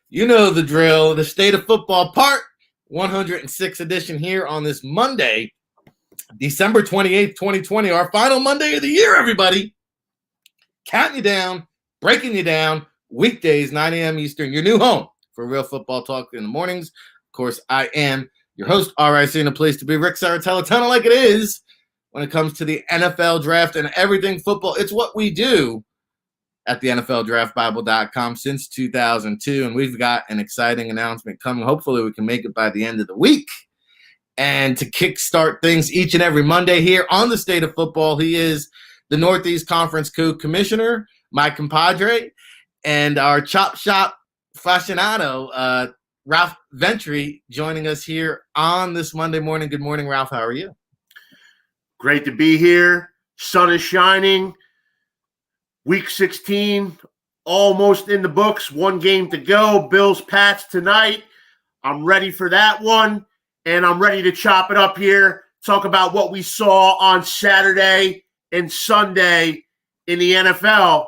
You know the drill. The State of Football Part 106 edition here on this Monday, December 28th, 2020, our final Monday of the year, everybody. Counting you down, breaking you down, weekdays, 9 a.m. Eastern, your new home for real football talk in the mornings. Of course, I am your host, RIC, in a place to be, Ric Serritella, kind of like it is when it comes to the NFL draft and everything football. It's what we do at the NFLDraftBible.com since 2002, and we've got an exciting announcement coming. Hopefully we can make it by the end of the week. And to kickstart things each and every Monday here on the State of Football, he is the Northeast Conference co-commissioner, my compadre, and our chop shop aficionado, Ralph Ventry, joining us here on this Monday morning. Good morning, Ralph. How are you? Great to be here. Sun is shining. Week 16, almost in the books. One game to go. Bills, Pats tonight. I'm ready for that one, and I'm ready to chop it up here, talk about what we saw on Saturday and Sunday in the NFL,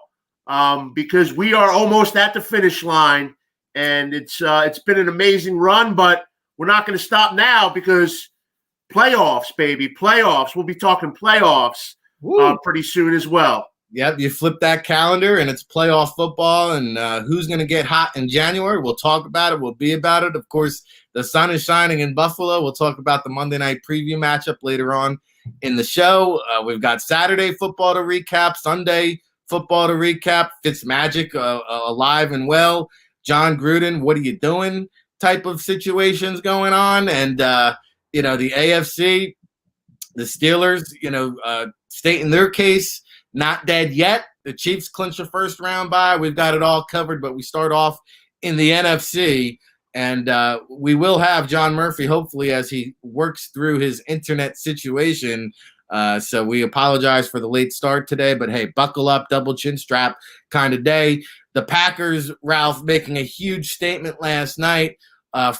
because we are almost at the finish line, and it's been an amazing run, but we're not going to stop now because playoffs, baby, playoffs. We'll be talking playoffs pretty soon as well. Yep, you flip that calendar, and it's playoff football, and who's going to get hot in January? We'll talk about it. We'll be about it. Of course, the sun is shining in Buffalo. We'll talk about the Monday night preview matchup later on in the show. We've got Saturday football to recap, Sunday football to recap, Fitzmagic alive and well, John Gruden, what are you doing type of situations going on, and, the AFC, the Steelers, stating their case, not dead yet. The Chiefs clinch a first-round bye. We've got it all covered, but we start off in the NFC, and we will have John Murphy, hopefully, as he works through his internet situation. So we apologize for the late start today, but, hey, buckle up, double chin strap kind of day. The Packers, Ralph, making a huge statement last night,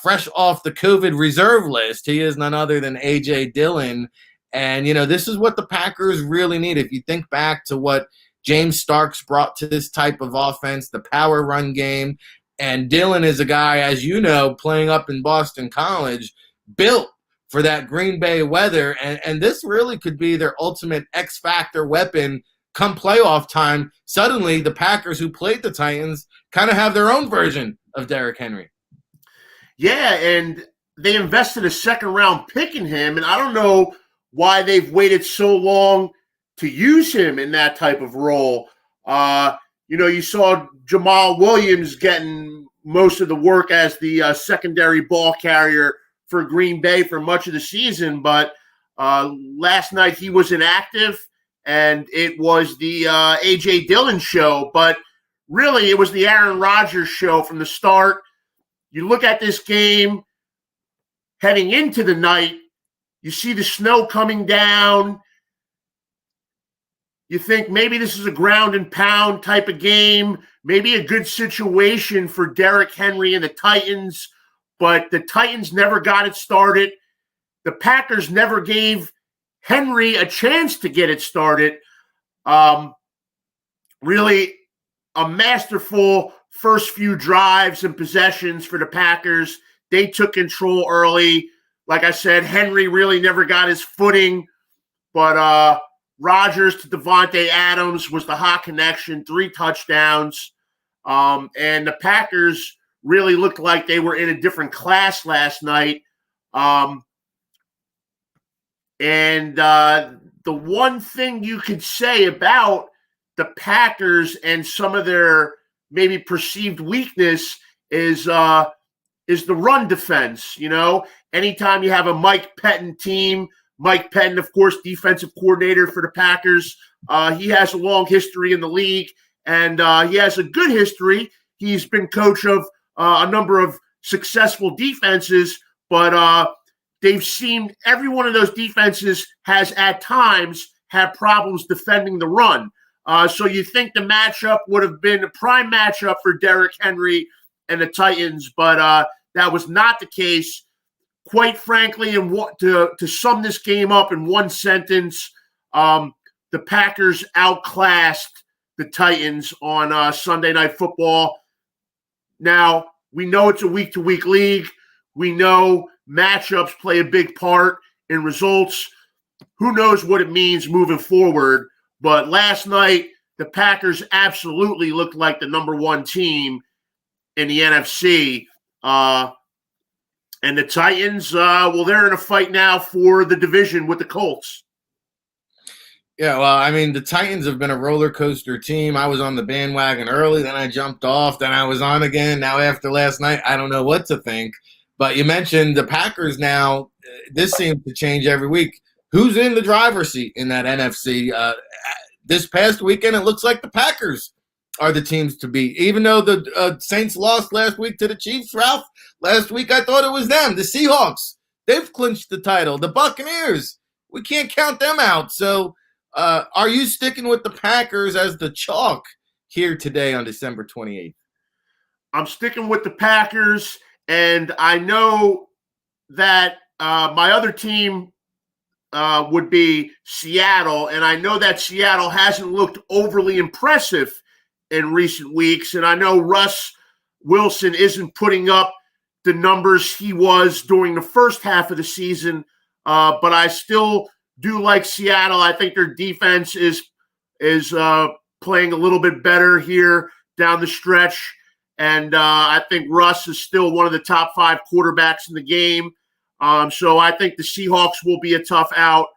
fresh off the COVID reserve list. He is none other than A.J. Dillon. And, this is what the Packers really need. If you think back to what James Starks brought to this type of offense, the power run game, and Dillon is a guy, as you know, playing up in Boston College, built for that Green Bay weather. And this really could be their ultimate X-factor weapon come playoff time. Suddenly, the Packers, who played the Titans, kind of have their own version of Derrick Henry. Yeah, and they invested a second-round pick in him, and I don't know why they've waited so long to use him in that type of role. You saw Jamal Williams getting most of the work as the secondary ball carrier for Green Bay for much of the season, but last night he was inactive, and it was the A.J. Dillon show, but really it was the Aaron Rodgers show from the start. You look at this game heading into the night, you see the snow coming down. You think maybe this is a ground and pound type of game, maybe a good situation for Derrick Henry and the Titans, but the Titans never got it started. The Packers never gave Henry a chance to get it started. Really a masterful first few drives and possessions for the Packers. They took control early. Like I said, Henry really never got his footing, but Rodgers to Devontae Adams was the hot connection, 3 touchdowns. And the Packers really looked like they were in a different class last night. And the one thing you could say about the Packers and some of their maybe perceived weakness is the run defense. Anytime you have a Mike Pettin team, Mike Pettin, of course, defensive coordinator for the Packers, he has a long history in the league, and he has a good history. He's been coach of a number of successful defenses, but they've seen every one of those defenses has at times had problems defending the run. So you think the matchup would have been a prime matchup for Derrick Henry and the Titans, but that was not the case. Quite frankly, and to sum this game up in one sentence, the Packers outclassed the Titans on Sunday Night Football. Now, we know it's a week-to-week league. We know matchups play a big part in results. Who knows what it means moving forward? But last night, the Packers absolutely looked like the number one team in the NFC. And the Titans, well, they're in a fight now for the division with the Colts. Yeah, well, I mean, the Titans have been a roller coaster team. I was on the bandwagon early, then I jumped off, then I was on again. Now, after last night, I don't know what to think. But you mentioned the Packers now. This seems to change every week. Who's in the driver's seat in that NFC? This past weekend, it looks like the Packers are the teams to beat. Even though the Saints lost last week to the Chiefs, Ralph, last week I thought it was them. The Seahawks, they've clinched the title. The Buccaneers, we can't count them out. So are you sticking with the Packers as the chalk here today on December 28th? I'm sticking with the Packers, and I know that my other team would be Seattle, and I know that Seattle hasn't looked overly impressive in recent weeks, and I know Russ Wilson isn't putting up the numbers he was during the first half of the season, but I still do like Seattle. I think their defense is playing a little bit better here down the stretch, and I think Russ is still one of the top 5 quarterbacks in the game. So I think the Seahawks will be a tough out.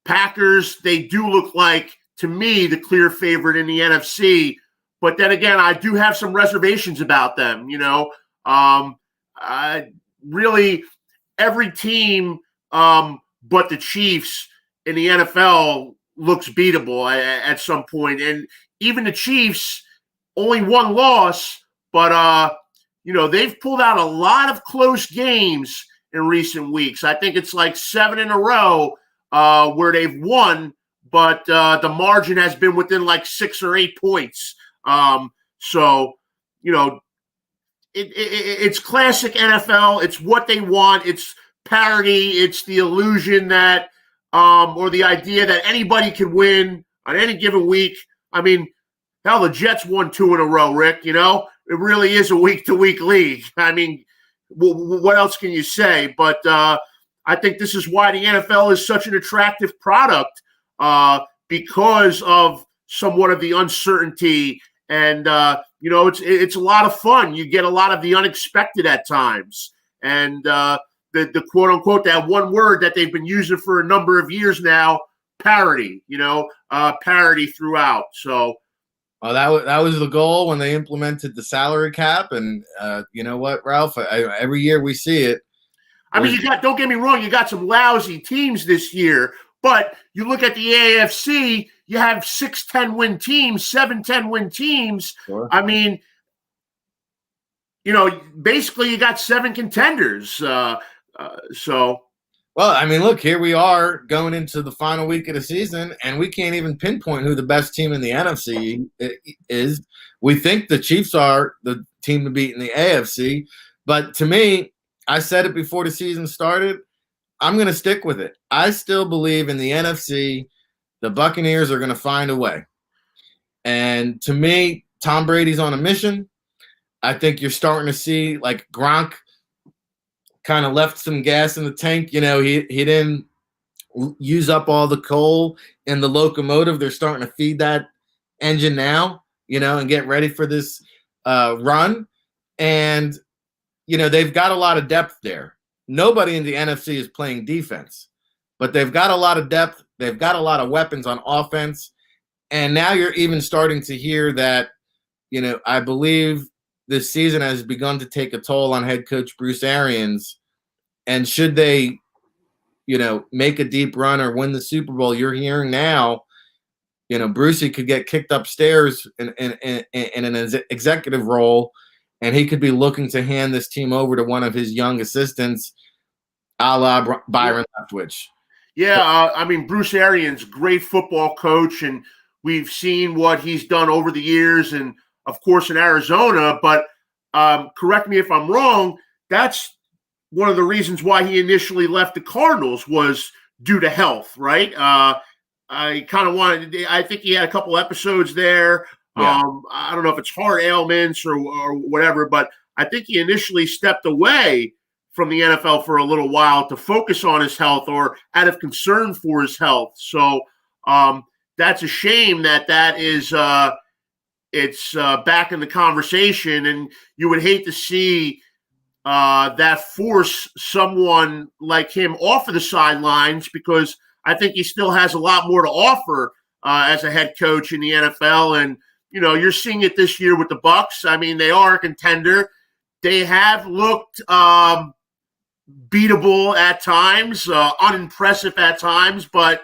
Packers, they do look like, to me, the clear favorite in the NFC. But then again, I do have some reservations about them. You know, really every team but the Chiefs in the NFL looks beatable at some point. And even the Chiefs, only one loss, but they've pulled out a lot of close games in recent weeks. I think it's like 7 in a row where they've won, but the margin has been within like 6 or 8 points. It's classic NFL. It's what they want. It's parity. It's the illusion that or the idea that anybody can win on any given week. I mean, hell, the Jets won 2 in a row, Rick. You know, it really is a week-to-week league. I mean, what else can you say? But I think this is why the NFL is such an attractive product because of somewhat of the uncertainty. And, it's a lot of fun. You get a lot of the unexpected at times. And the quote-unquote, that one word that they've been using for a number of years now, parity, parity throughout. So, well, that was the goal when they implemented the salary cap, and you know what, Ralph? Every year we see it. I mean, don't get me wrong, you got some lousy teams this year, but you look at the AFC, you have 6 10-win teams, 7 10-win teams. Sure. I mean, basically you got 7 contenders. Well, I mean, look, here we are going into the final week of the season, and we can't even pinpoint who the best team in the NFC is. We think the Chiefs are the team to beat in the AFC, but to me, I said it before the season started, I'm going to stick with it. I still believe in the NFC, the Buccaneers are going to find a way. And to me, Tom Brady's on a mission. I think you're starting to see, like, Gronk kind of left some gas in the tank. He didn't use up all the coal in the locomotive. They're starting to feed that engine now, and get ready for this run. And, they've got a lot of depth there. Nobody in the NFC is playing defense, but they've got a lot of depth. They've got a lot of weapons on offense. And now you're even starting to hear that, I believe this season has begun to take a toll on head coach Bruce Arians. And should they, make a deep run or win the Super Bowl, you're hearing now, Brucey could get kicked upstairs in an executive role, and he could be looking to hand this team over to one of his young assistants, a la Byron Leftwich. Yeah, I mean, Bruce Arians, great football coach, and we've seen what he's done over the years, and of course in Arizona. But correct me if I'm wrong, that's one of the reasons why he initially left the Cardinals was due to health, right? I think he had a couple episodes there Yeah. I don't know if it's heart ailments or whatever, but I think he initially stepped away from the NFL for a little while to focus on his health or out of concern for his health. So that's a shame that is it's back in the conversation, and you would hate to see that force someone like him off of the sidelines, because I think he still has a lot more to offer as a head coach in the NFL. And, you're seeing it this year with the Bucs. I mean, they are a contender. They have looked beatable at times, unimpressive at times, but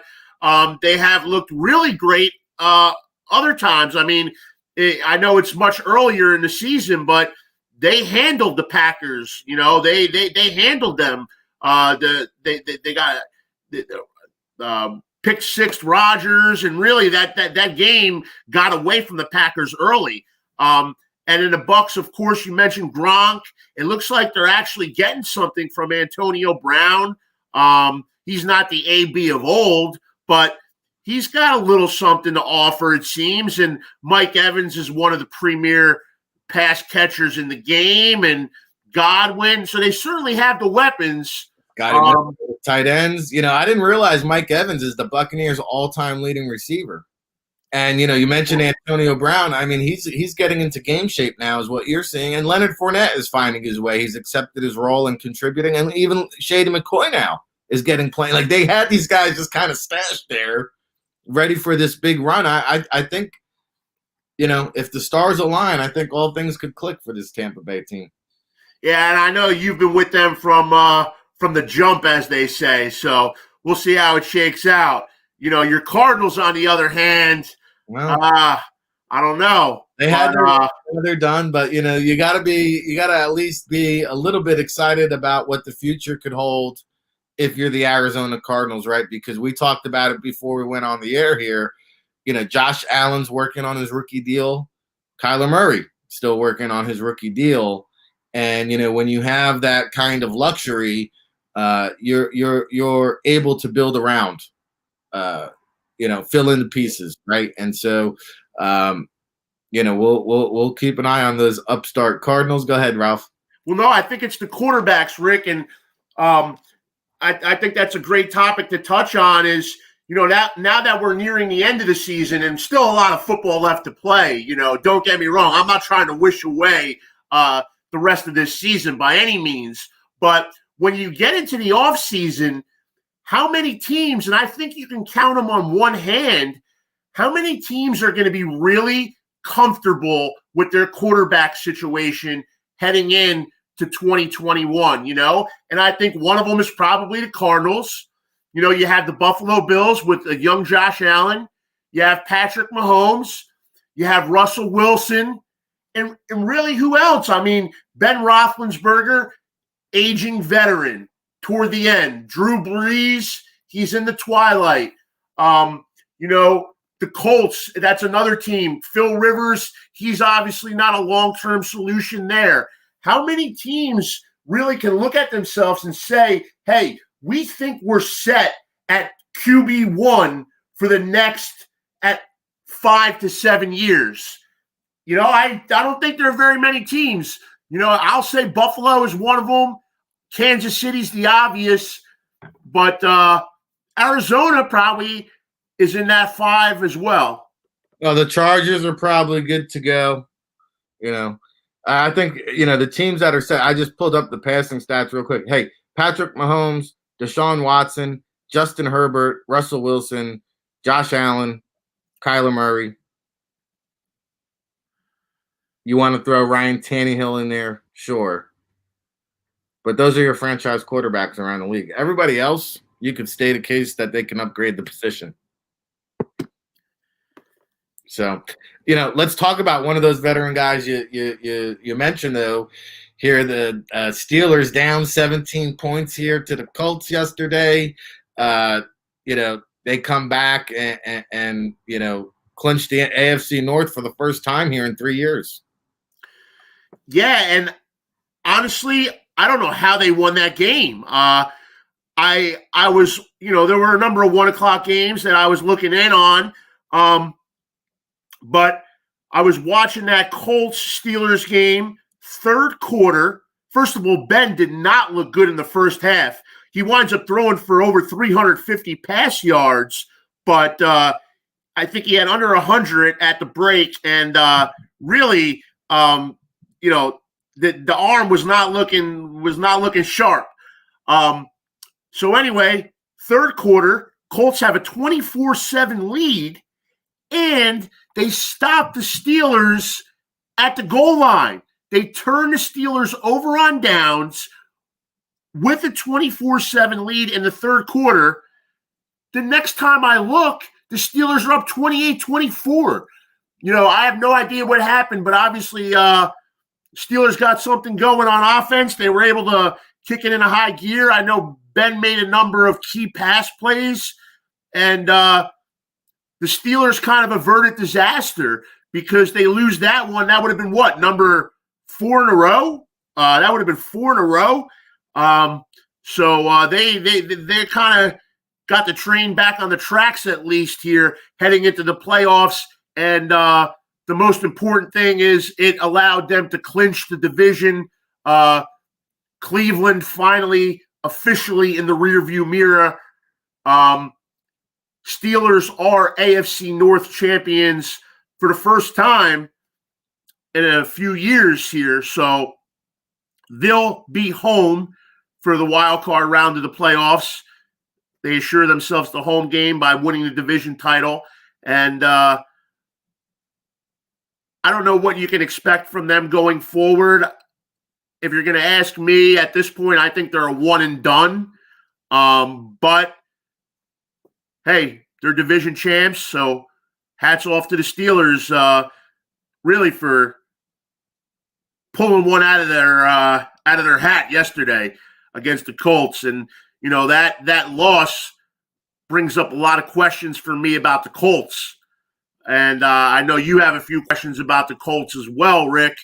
they have looked really great other times. I mean, I know it's much earlier in the season, but they handled the Packers. They handled them. They got pick six Rodgers, and really that game got away from the Packers early. And in the Bucs, of course, you mentioned Gronk. It looks like they're actually getting something from Antonio Brown. He's not the AB of old, but he's got a little something to offer, it seems. And Mike Evans is one of the premier pass catchers in the game, and Godwin. So they certainly have the weapons. Got it. Tight ends. I didn't realize Mike Evans is the Buccaneers' all-time leading receiver. And, you mentioned Antonio Brown. I mean, he's getting into game shape now is what you're seeing. And Leonard Fournette is finding his way. He's accepted his role and contributing. And even Shady McCoy now is getting playing. Like, they had these guys just kind of stashed there, ready for this big run. I think, if the stars align, I think all things could click for this Tampa Bay team. Yeah, and I know you've been with them from the jump, as they say. So we'll see how it shakes out. Your Cardinals, on the other hand, I don't know. They're done, but you gotta at least be a little bit excited about what the future could hold if you're the Arizona Cardinals, right? Because we talked about it before we went on the air here. Josh Allen's working on his rookie deal. Kyler Murray still working on his rookie deal. And when you have that kind of luxury, you're able to build around. Fill in the pieces, right? And so, we'll keep an eye on those upstart Cardinals. Go ahead, Ralph. Well, no, I think it's the quarterbacks, Rick, and I think that's a great topic to touch on. Is now that we're nearing the end of the season and still a lot of football left to play. Don't get me wrong, I'm not trying to wish away the rest of this season by any means, but when you get into the off season, how many teams, and I think you can count them on one hand, how many teams are going to be really comfortable with their quarterback situation heading in to 2021, And I think one of them is probably the Cardinals. You have the Buffalo Bills with a young Josh Allen. You have Patrick Mahomes. You have Russell Wilson. And really, who else? I mean, Ben Roethlisberger, aging veteran. Toward the end, Drew Brees, he's in the twilight. The Colts, that's another team. Phil Rivers, he's obviously not a long-term solution there. How many teams really can look at themselves and say, hey, we think we're set at QB1 for the next at 5 to 7 years? I don't think there are very many teams. I'll say Buffalo is one of them. Kansas City's the obvious, but Arizona probably is in that 5 as well. Well, the Chargers are probably good to go. I think, the teams that are set, I just pulled up the passing stats real quick. Hey, Patrick Mahomes, Deshaun Watson, Justin Herbert, Russell Wilson, Josh Allen, Kyler Murray. You want to throw Ryan Tannehill in there? Sure. But those are your franchise quarterbacks around the league. Everybody else, you could state a case that they can upgrade the position. So, let's talk about one of those veteran guys you mentioned, though. Here, the Steelers down 17 points here to the Colts yesterday. They come back and clinch the AFC North for the first time here in 3 years. Yeah, and honestly, I don't know how they won that game. I was, there were a number of 1 o'clock games that I was looking in on. But I was watching that Colts-Steelers game, third quarter. First of all, Ben did not look good in the first half. He winds up throwing for over 350 pass yards, but I think he had under 100 at the break, and really, the arm was not looking sharp. So anyway, third quarter, Colts have a 24-7 lead, and they stop the Steelers at the goal line. They turn the Steelers over on downs with a 24-7 lead in the third quarter. The next time I look, the Steelers are up 28-24. I have no idea what happened, but obviously Steelers got something going on offense. They were able to kick it in a high gear. I know Ben made a number of key pass plays, and the Steelers kind of averted disaster because they lose that one. That would have been what, number 4 in a row? That would have been 4 in a row. So they kind of got the train back on the tracks at least here heading into the playoffs. And the most important thing is it allowed them to clinch the division. Cleveland finally officially in the rearview mirror. Steelers are AFC North champions for the first time in a few years here. So they'll be home for the wild card round of the playoffs. They assure themselves the home game by winning the division title. And I don't know what you can expect from them going forward. If you're going to ask me at this point, I think they're a one and done. But hey, they're division champs, so hats off to the Steelers, really for pulling one out of their hat yesterday against the Colts. And that loss brings up a lot of questions for me about the Colts. And I know you have a few questions about the Colts as well, Rick.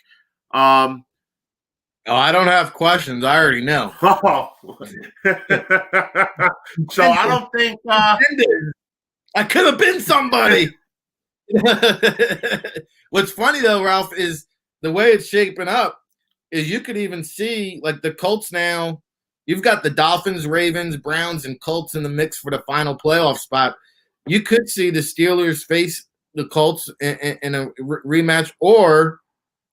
I don't have questions. I already know. So I don't think I could have been somebody. What's funny though, Ralph, is the way it's shaping up is you could even see like the Colts now. You've got the Dolphins, Ravens, Browns, and Colts in the mix for the final playoff spot. You could see the Steelers face the Colts in a rematch, or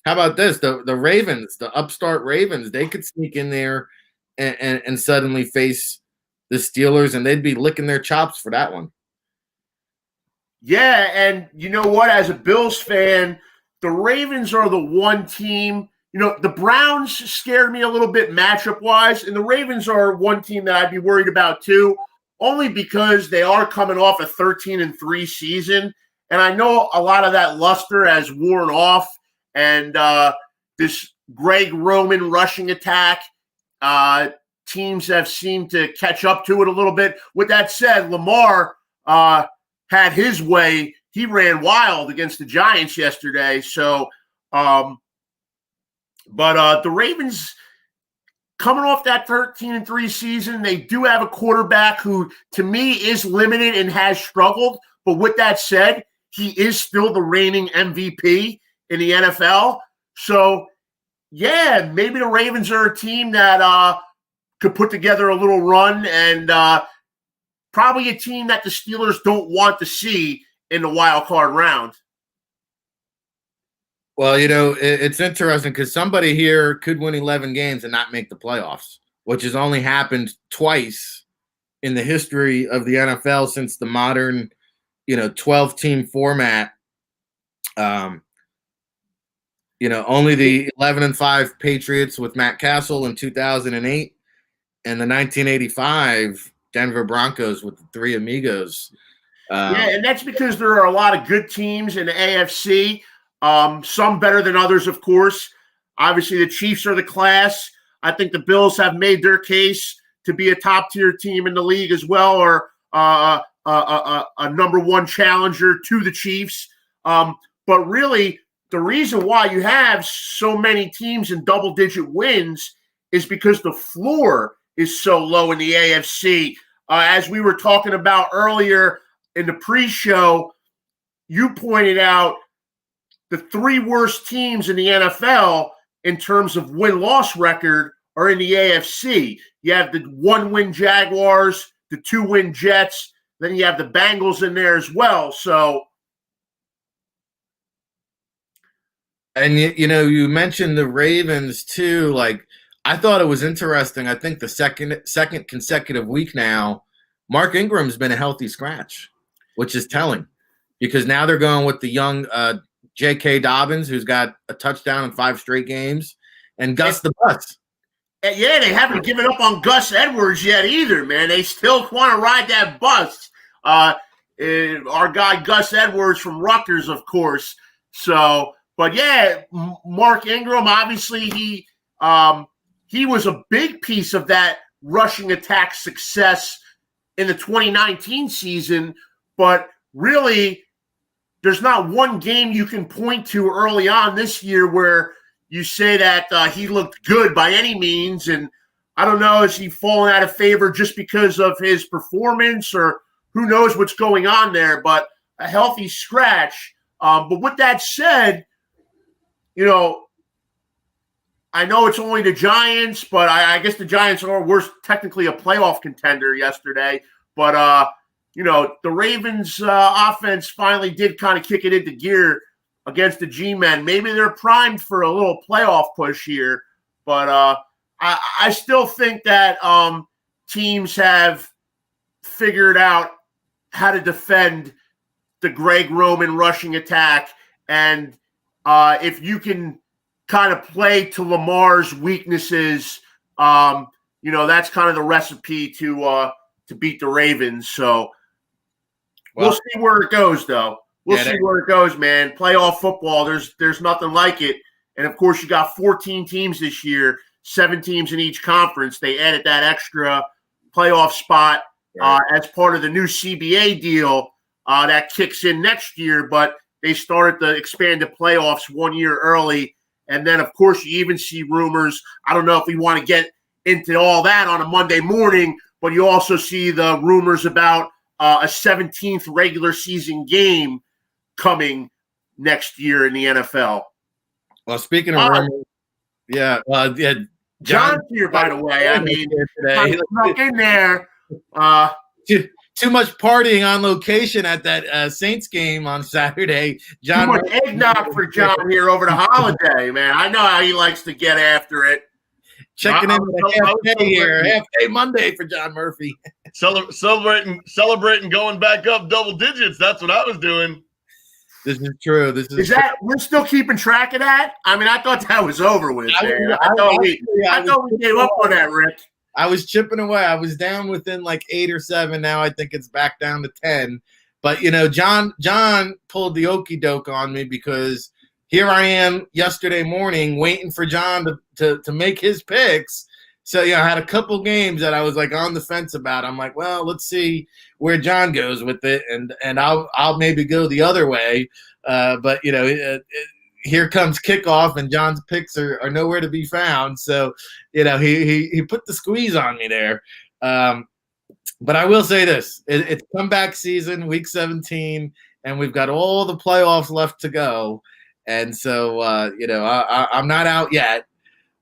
how about this? The Ravens, the upstart Ravens, they could sneak in there and suddenly face the Steelers, and they'd be licking their chops for that one. Yeah, and you know what? As a Bills fan, the Ravens are the one team. The Browns scared me a little bit matchup-wise, and the Ravens are one team that I'd be worried about too, only because they are coming off a 13-3 season, and I know a lot of that luster has worn off, and this Greg Roman rushing attack, teams have seemed to catch up to it a little bit. With that said, Lamar had his way. He ran wild against the Giants yesterday, so But the Ravens, coming off that 13-3 season, they do have a quarterback who, to me, is limited and has struggled. But with that said, he is still the reigning MVP in the NFL. So, yeah, maybe the Ravens are a team that could put together a little run, and probably a team that the Steelers don't want to see in the wild card round. Well, it's interesting because somebody here could win 11 games and not make the playoffs, which has only happened twice in the history of the NFL since the modern, 12-team format. Only the 11-5 Patriots with Matt Castle in 2008 and the 1985 Denver Broncos with the Three Amigos. Yeah, and that's because there are a lot of good teams in the AFC. Some better than others, of course. Obviously, the Chiefs are the class. I think the Bills have made their case to be a top-tier team in the league as well, or a number one challenger to the Chiefs. But really, the reason why you have so many teams in double-digit wins is because the floor is so low in the AFC. As we were talking about earlier in the pre-show, you pointed out the three worst teams in the NFL in terms of win-loss record are in the AFC. You have the 1-win Jaguars, the 2-win Jets, then you have the Bengals in there as well. So, and you mentioned the Ravens too. Like, I thought it was interesting. I think the second consecutive week now, Mark Ingram's been a healthy scratch, which is telling, because now they're going with the young J.K. Dobbins, who's got a touchdown in 5 straight games, and Gus the Bus. Yeah, they haven't given up on Gus Edwards yet either, man. They still want to ride that bus. Our guy Gus Edwards from Rutgers, of course. So, but yeah, Mark Ingram, obviously he was a big piece of that rushing attack success in the 2019 season. But really, there's not one game you can point to early on this year where you say that he looked good by any means. And I don't know, is he fallen out of favor just because of his performance, or who knows what's going on there, but a healthy scratch. But with that said, I know it's only the Giants, but I guess the Giants were technically a playoff contender yesterday. But, the Ravens offense finally did kind of kick it into gear against the G-Men. Maybe they're primed for a little playoff push here. But I still think that teams have figured out how to defend the Greg Roman rushing attack. And if you can kind of play to Lamar's weaknesses, that's kind of the recipe to beat the Ravens. So we'll see where it goes, though. We'll see where it goes, man. Playoff football, there's nothing like it. And, of course, you got 14 teams this year, 7 teams in each conference. They added that extra playoff spot as part of the new CBA deal that kicks in next year. But they started the expanded playoffs 1 year early. And then, of course, you even see rumors. I don't know if we want to get into all that on a Monday morning, but you also see the rumors about a 17th regular season game coming next year in the NFL. Well, speaking of rumors, John's here, by the way. I mean, he snuck in there. Too much partying on location at that Saints game on Saturday. Too much eggnog for John here over the holiday, man. I know how he likes to get after it. Checking in with a half day here. Half day Monday for John Murphy. Celebrating going back up double digits. That's what I was doing. This is true. Is that we're still keeping track of that? I mean, I thought that was over with, man. I thought we gave up on that, Rick. I was chipping away. I was down within like 8 or 7. Now I think it's back down to 10. But John pulled the okie doke on me, because here I am yesterday morning waiting for John to make his picks. So I had a couple games that I was like on the fence about. I'm like, well, let's see where John goes with it, and I'll maybe go the other way. But here comes kickoff, and John's picks are nowhere to be found. So he put the squeeze on me there. But I will say this: it's comeback season, week 17, and we've got all the playoffs left to go. And so I'm not out yet.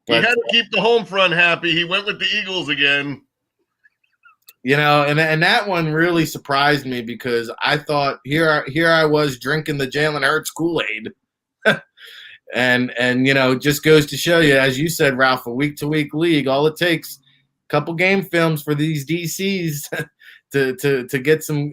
But he had to keep the home front happy. He went with the Eagles again. And that one really surprised me, because I thought here I was drinking the Jalen Hurts Kool-Aid. and just goes to show you, as you said, Ralph, a week-to-week league, all it takes a couple game films for these DCs to get some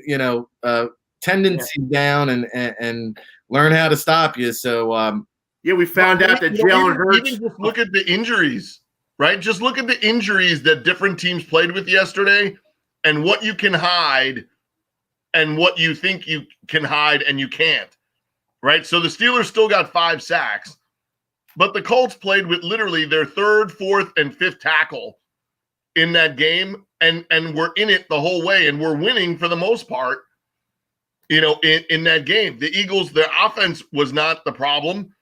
tendency down and learn how to stop you. So we found out that Jalen Hurts. Even just look at the injuries, right? Just look at the injuries that different teams played with yesterday, and what you can hide and what you think you can hide and you can't, right? So the Steelers still got 5 sacks, but the Colts played with literally their 3rd, 4th, and 5th tackle in that game, and were in it the whole way, and were winning for the most part, in that game. The Eagles, their offense was not the problem.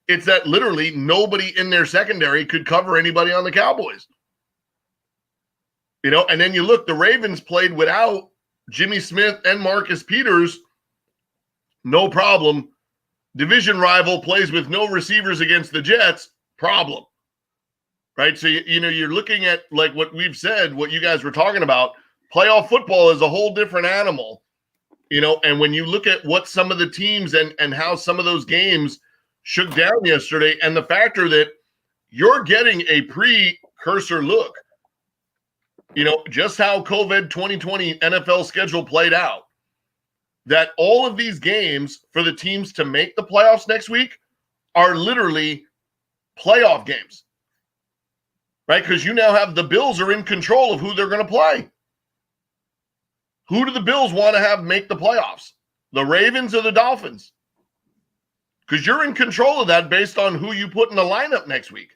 It's that literally nobody in their secondary could cover anybody on the Cowboys. And then you look, the Ravens played without Jimmy Smith and Marcus Peters, no problem. Division rival plays with no receivers against the Jets, problem. Right? So, you're looking at, like what we've said, what you guys were talking about, playoff football is a whole different animal, and when you look at what some of the teams and how some of those games shook down yesterday, and the factor that you're getting a precursor look, just how COVID 2020 NFL schedule played out, that all of these games for the teams to make the playoffs next week are literally playoff games, right? Because you now have the Bills are in control of who they're going to play. Who do the Bills want to have make the playoffs? The Ravens or the Dolphins? Because you're in control of that based on who you put in the lineup next week.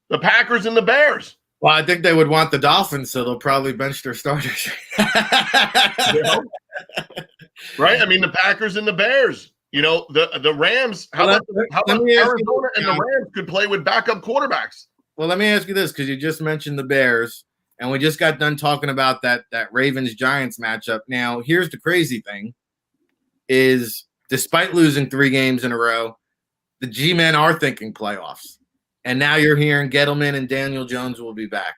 The Packers and the Bears. Well, I think they would want the Dolphins, so they'll probably bench their starters. Right? I mean, the Packers and the Bears. The Rams. How about Arizona and the Rams could play with backup quarterbacks? Well, let me ask you this, because you just mentioned the Bears, and we just got done talking about that Ravens-Giants matchup. Now, here's the crazy thing, is despite losing 3 games in a row, the G-men are thinking playoffs. And now you're hearing Gettleman and Daniel Jones will be back.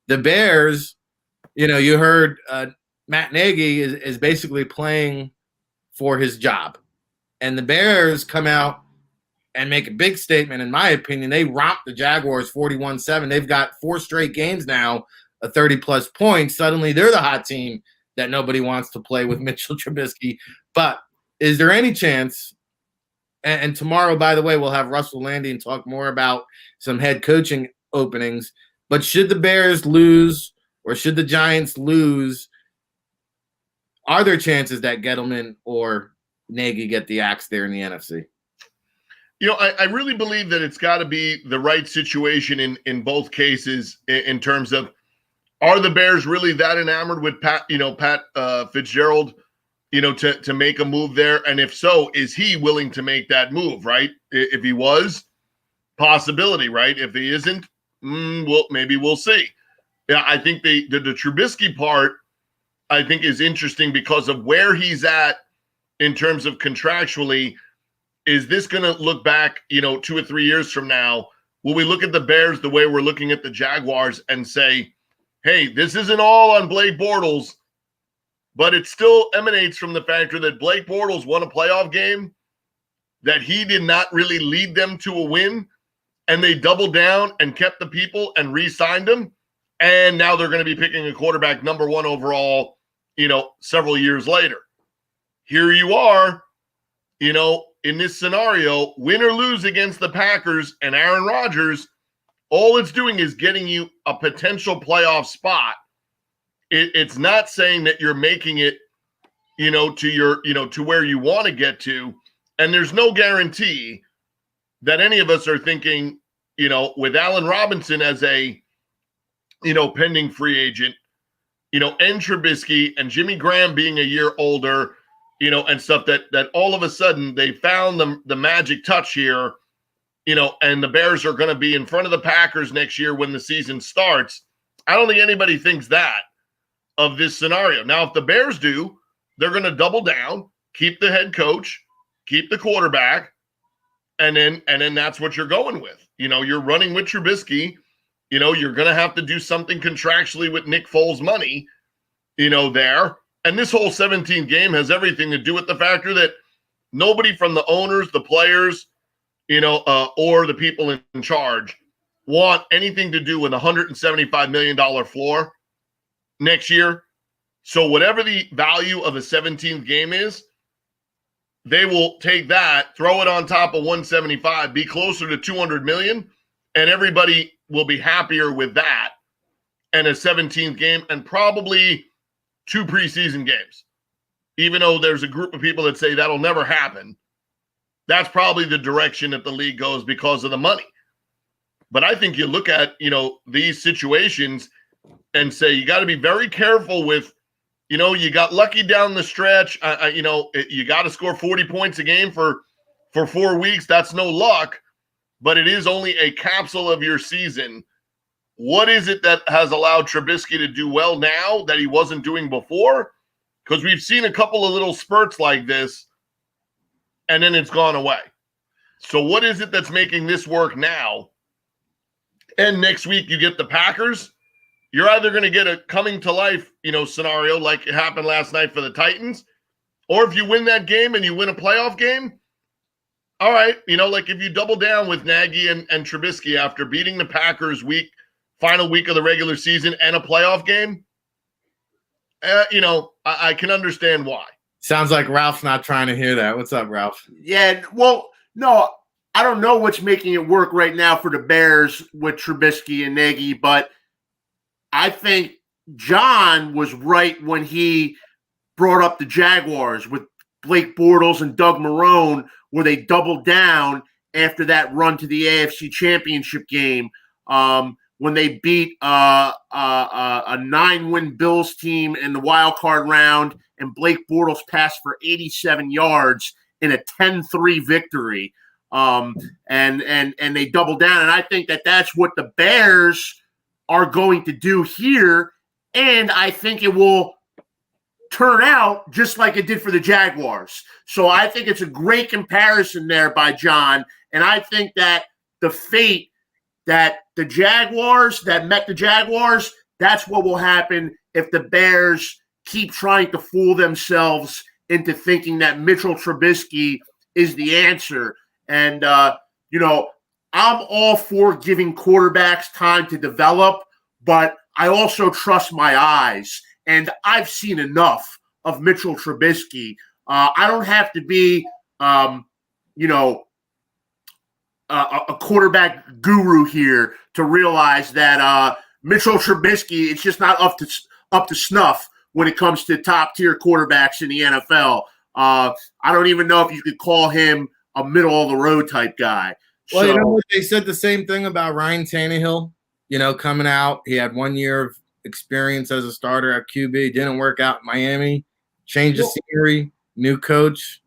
The Bears, you heard Matt Nagy is basically playing for his job. And the Bears come out and make a big statement. In my opinion, they romped the Jaguars 41-7. They've got 4 straight games now of 30-plus points. Suddenly they're the hot team that nobody wants to play with Mitchell Trubisky. But is there any chance – and tomorrow, by the way, we'll have Russell Landy and talk more about some head coaching openings. But should the Bears lose or should the Giants lose, are there chances that Gettleman or Nagy get the axe there in the NFC? I really believe that it's got to be the right situation in both cases in terms of, are the Bears really that enamored with Pat Fitzgerald, to make a move there? And if so, is he willing to make that move, right? If he was, possibility, right? If he isn't, maybe we'll see. Yeah, I think the Trubisky part, I think, is interesting because of where he's at in terms of contractually. Is this going to look back, 2 or 3 years from now? Will we look at the Bears the way we're looking at the Jaguars and say, hey, this isn't all on Blake Bortles, but it still emanates from the factor that Blake Bortles won a playoff game, that he did not really lead them to a win, and they doubled down and kept the people and re-signed him, and now they're going to be picking a quarterback number 1 overall, several years later. Here you are, in this scenario, win or lose against the Packers and Aaron Rodgers, all it's doing is getting you a potential playoff spot. It's not saying that you're making it, to where you want to get to. And there's no guarantee that any of us are thinking, with Allen Robinson as a, pending free agent, and Trubisky and Jimmy Graham being a year older, and stuff that all of a sudden they found the magic touch here, and the Bears are going to be in front of the Packers next year when the season starts. I don't think anybody thinks that of this scenario. Now, if the Bears do, they're going to double down, keep the head coach, keep the quarterback, and then that's what you're going with. You're running with Trubisky. You're going to have to do something contractually with Nick Foles' money, there. And this whole 17th game has everything to do with the factor that nobody from the owners, the players, or the people in charge want anything to do with a $175 million floor next year. So whatever the value of a 17th game is, they will take that, throw it on top of 175, be closer to 200 million, and everybody will be happier with that. And a 17th game, and probably 2 preseason games. Even though there's a group of people that say that'll never happen, that's probably the direction that the league goes because of the money. But I think you look at, these situations and say you got to be very careful with, you got lucky down the stretch. You got to score 40 points a game for 4 weeks. That's no luck, but it is only a capsule of your season. What is it that has allowed Trubisky to do well now that he wasn't doing before? Because we've seen a couple of little spurts like this, and then it's gone away. So what is it that's making this work now? And next week you get the Packers. You're either going to get a coming to life, scenario like it happened last night for the Titans, or if you win that game and you win a playoff game, all right, like if you double down with Nagy and Trubisky after beating the Packers final week of the regular season and a playoff game, I can understand why. Sounds like Ralph's not trying to hear that. What's up, Ralph? Yeah, well, no, I don't know what's making it work right now for the Bears with Trubisky and Nagy, but I think John was right when he brought up the Jaguars with Blake Bortles and Doug Marrone, where they doubled down after that run to the AFC Championship game when they beat a 9-win Bills team in the wild card round, and Blake Bortles passed for 87 yards in a 10-3 victory. And they doubled down, and I think that's what the Bears are going to do here, and I think it will turn out just like it did for the Jaguars. So I think it's a great comparison there by John, and I think that the fate that the Jaguars, that met the Jaguars, that's what will happen if the Bears keep trying to fool themselves into thinking that Mitchell Trubisky is the answer. And, I'm all for giving quarterbacks time to develop, but I also trust my eyes, and I've seen enough of Mitchell Trubisky. I don't have to be, a quarterback guru here to realize that Mitchell Trubisky is just not up to snuff when it comes to top-tier quarterbacks in the NFL. I don't even know if you could call him a middle-of-the-road type guy. Well, they said the same thing about Ryan Tannehill, coming out. He had 1 year of experience as a starter at QB. Didn't work out in Miami. Changed the scenery, new coach.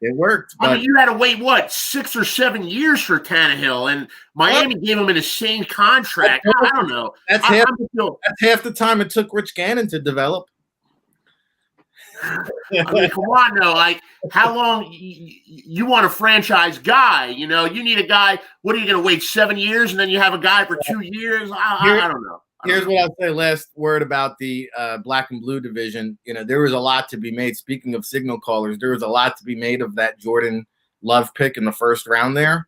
It worked. I mean, you had to wait, 6 or 7 years for Tannehill, and Miami gave him an insane contract. I don't know. That's half the time it took Rich Gannon to develop. I mean, come on, though. Like, how long you want a franchise guy? You need a guy. What are you going to wait 7 years, and then you have a guy for 2 years? I don't know. Here's what I'll say. Last word about the black and blue division. There was a lot to be made. Speaking of signal callers, there was a lot to be made of that Jordan Love pick in the first round there.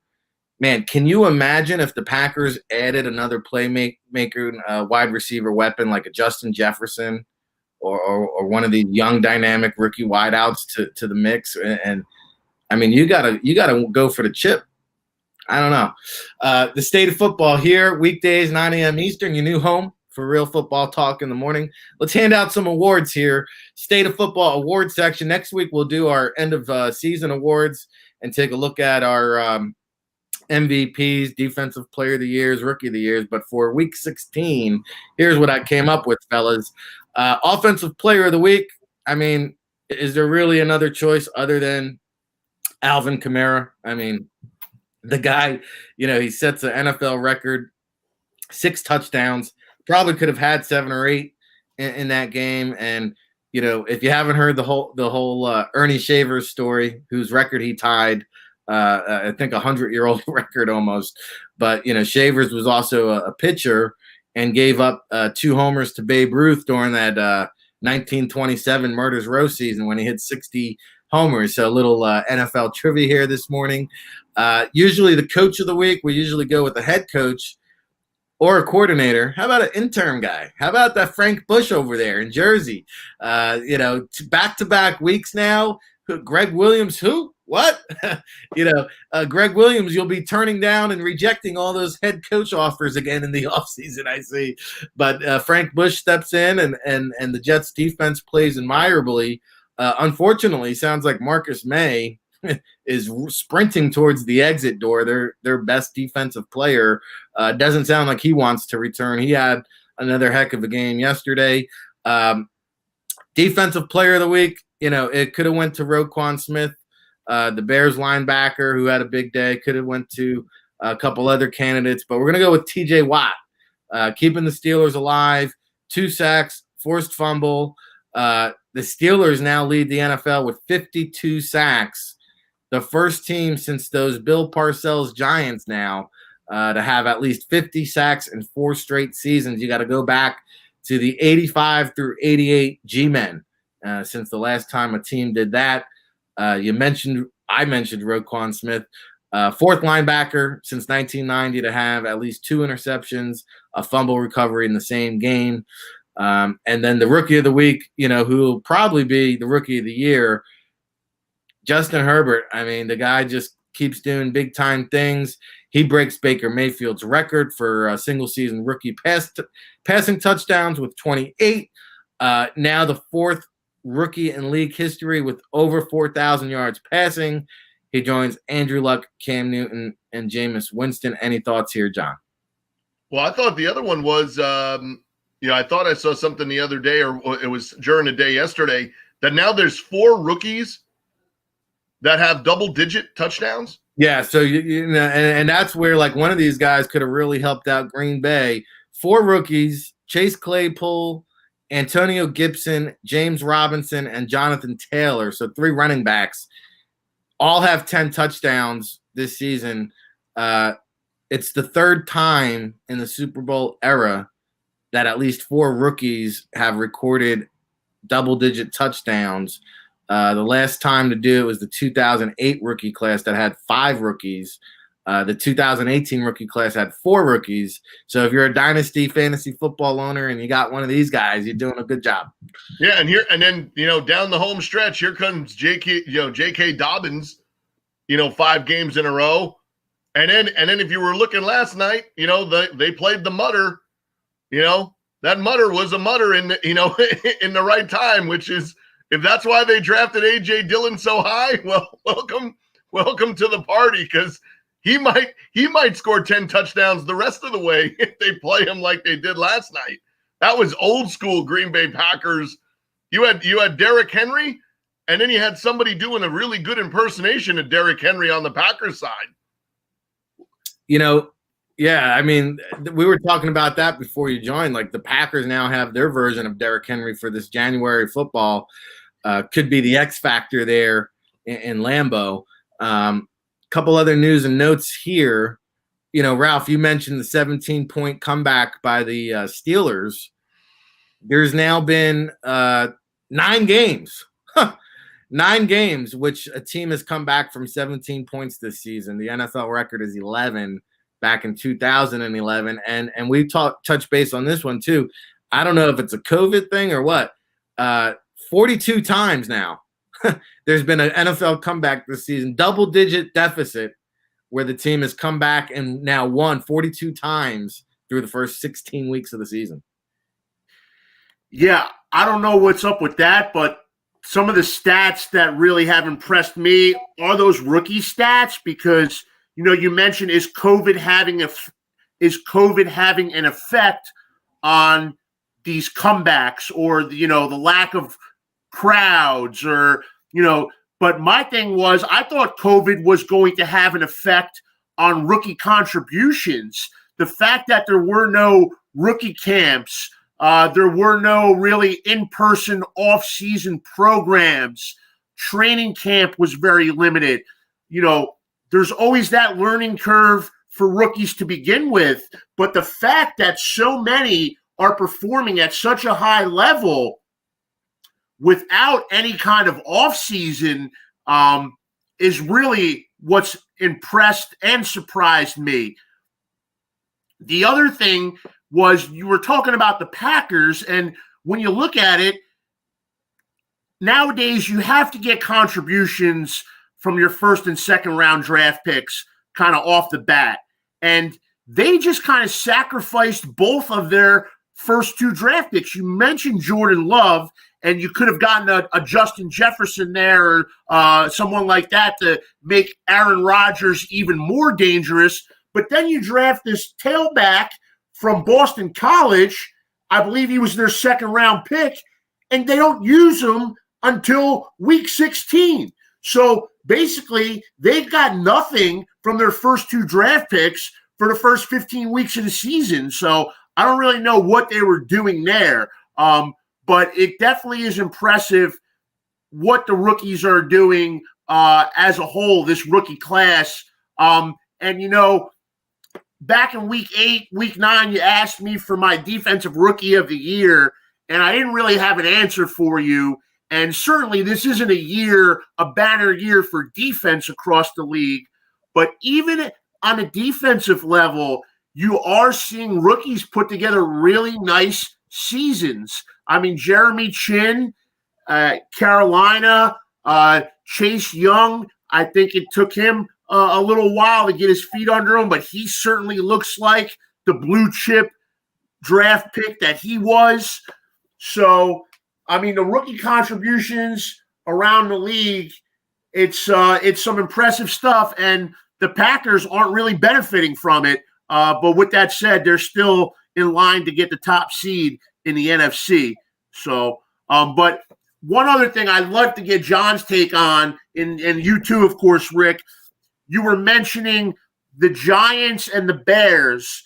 Man, can you imagine if the Packers added another playmaker, wide receiver weapon like a Justin Jefferson or one of these young dynamic rookie wideouts to the mix? And I mean, you gotta go for the chip. I don't know. The state of football here, weekdays, 9 a.m. Eastern, your new home for real football talk in the morning. Let's hand out some awards here. State of football award section. Next week, we'll do our end of season awards and take a look at our MVPs, defensive player of the years, rookie of the years. But for week 16, here's what I came up with, fellas. Offensive player of the week. I mean, is there really another choice other than Alvin Kamara? I mean, the guy, he sets an NFL record, 6 touchdowns, probably could have had 7 or 8 in that game. And, if you haven't heard the whole Ernie Shavers story, whose record he tied, I think 100-year-old record almost. But, Shavers was also a pitcher and gave up 2 homers to Babe Ruth during that 1927 Murders Row season when he hit 60 homers. So a little NFL trivia here this morning. Usually the coach of the week, we usually go with the head coach or a coordinator. How about an interim guy? How about that Frank Bush over there in Jersey? Back-to-back weeks now. Greg Williams, who? What? Greg Williams, you'll be turning down and rejecting all those head coach offers again in the offseason, I see. But Frank Bush steps in, and the Jets defense plays admirably. Unfortunately, sounds like Marcus May is sprinting towards the exit door. Their best defensive player doesn't sound like he wants to return. He had another heck of a game yesterday. Defensive player of the week, it could have went to Roquan Smith, the Bears linebacker who had a big day. Could have went to a couple other candidates, but we're going to go with TJ Watt, keeping the Steelers alive, 2 sacks, forced fumble. The Steelers now lead the NFL with 52 sacks the first team since those Bill Parcells Giants now to have at least 50 sacks in 4 straight seasons. You got to go back to the 85 through 88 G-Men since the last time a team did that. I mentioned Roquan Smith, 4th linebacker since 1990 to have at least 2 interceptions, a fumble recovery in the same game. And then the rookie of the week, who will probably be the rookie of the year, Justin Herbert. I mean, the guy just keeps doing big time things. He breaks Baker Mayfield's record for single season rookie passing touchdowns with 28. Now the 4th rookie in league history with over 4,000 yards passing. He joins Andrew Luck, Cam Newton, and Jameis Winston. Any thoughts here, John? Well, I thought the other one was, I thought I saw something the other day, or it was during the day yesterday, that now there's 4 rookies that have double-digit touchdowns. Yeah, so and that's where like one of these guys could have really helped out Green Bay. 4 rookies: Chase Claypool, Antonio Gibson, James Robinson, and Jonathan Taylor. So 3 running backs all have 10 touchdowns this season. It's the 3rd time in the Super Bowl era that at least 4 rookies have recorded double-digit touchdowns. The last time to do it was the 2008 rookie class that had 5 rookies. The 2018 rookie class had 4 rookies. So if you're a dynasty fantasy football owner and you got one of these guys, you're doing a good job. Yeah, and then down the home stretch, here comes J.K. Dobbins, 5 games in a row. And then if you were looking last night, they played the mutter. That mutter was a mutter in the, in the right time, which is, if that's why they drafted A.J. Dillon so high, well, welcome to the party, because he might score 10 touchdowns the rest of the way if they play him like they did last night. That was old school Green Bay Packers. You had Derrick Henry, and then you had somebody doing a really good impersonation of Derrick Henry on the Packers side. Yeah, I mean, we were talking about that before you joined. Like, the Packers now have their version of Derrick Henry for this January football. Could be the X factor there in Lambeau. Couple other news and notes here. Ralph, you mentioned the 17-point comeback by the Steelers. There's now been 9 games. 9 games, which a team has come back from 17 points this season. The NFL record is 11 back in 2011. And we touched base on this one too. I don't know if it's a COVID thing or what. 42 times now there's been an NFL comeback this season, double-digit deficit, where the team has come back and now won 42 times through the first 16 weeks of the season. Yeah, I don't know what's up with that, but some of the stats that really have impressed me are those rookie stats, because you mentioned, is COVID having an effect on these comebacks, or the lack of crowds, or but my thing was, I thought COVID was going to have an effect on rookie contributions. The fact that there were no rookie camps, there were no really in-person off-season programs, training camp was very limited. There's always that learning curve for rookies to begin with, but the fact that so many are performing at such a high level without any kind of off-season is really what's impressed and surprised me. The other thing was, you were talking about the Packers, and when you look at it, nowadays you have to get contributions from your 1st and 2nd round draft picks kind of off the bat. And they just kind of sacrificed both of their first 2 draft picks. You mentioned Jordan Love, and you could have gotten a Justin Jefferson there, or someone like that to make Aaron Rodgers even more dangerous. But then you draft this tailback from Boston College. I believe he was their 2nd round pick, and they don't use him until week 16. So basically, they've got nothing from their first 2 draft picks for the first 15 weeks of the season. So I don't really know what they were doing there. But it definitely is impressive what the rookies are doing as a whole, this rookie class. And, back in week 8, week 9, you asked me for my defensive rookie of the year, and I didn't really have an answer for you. And certainly this isn't a banner year for defense across the league. But even on a defensive level, you are seeing rookies put together really nice seasons. I mean, Jeremy Chin, Carolina, Chase Young, I think it took him a little while to get his feet under him, but he certainly looks like the blue chip draft pick that he was. So, I mean, the rookie contributions around the league, it's some impressive stuff, and the Packers aren't really benefiting from it. But with that said, they're still in line to get the top seed in the NFC. So, but one other thing I'd love to get John's take on, and you too, of course, Rick, you were mentioning the Giants and the Bears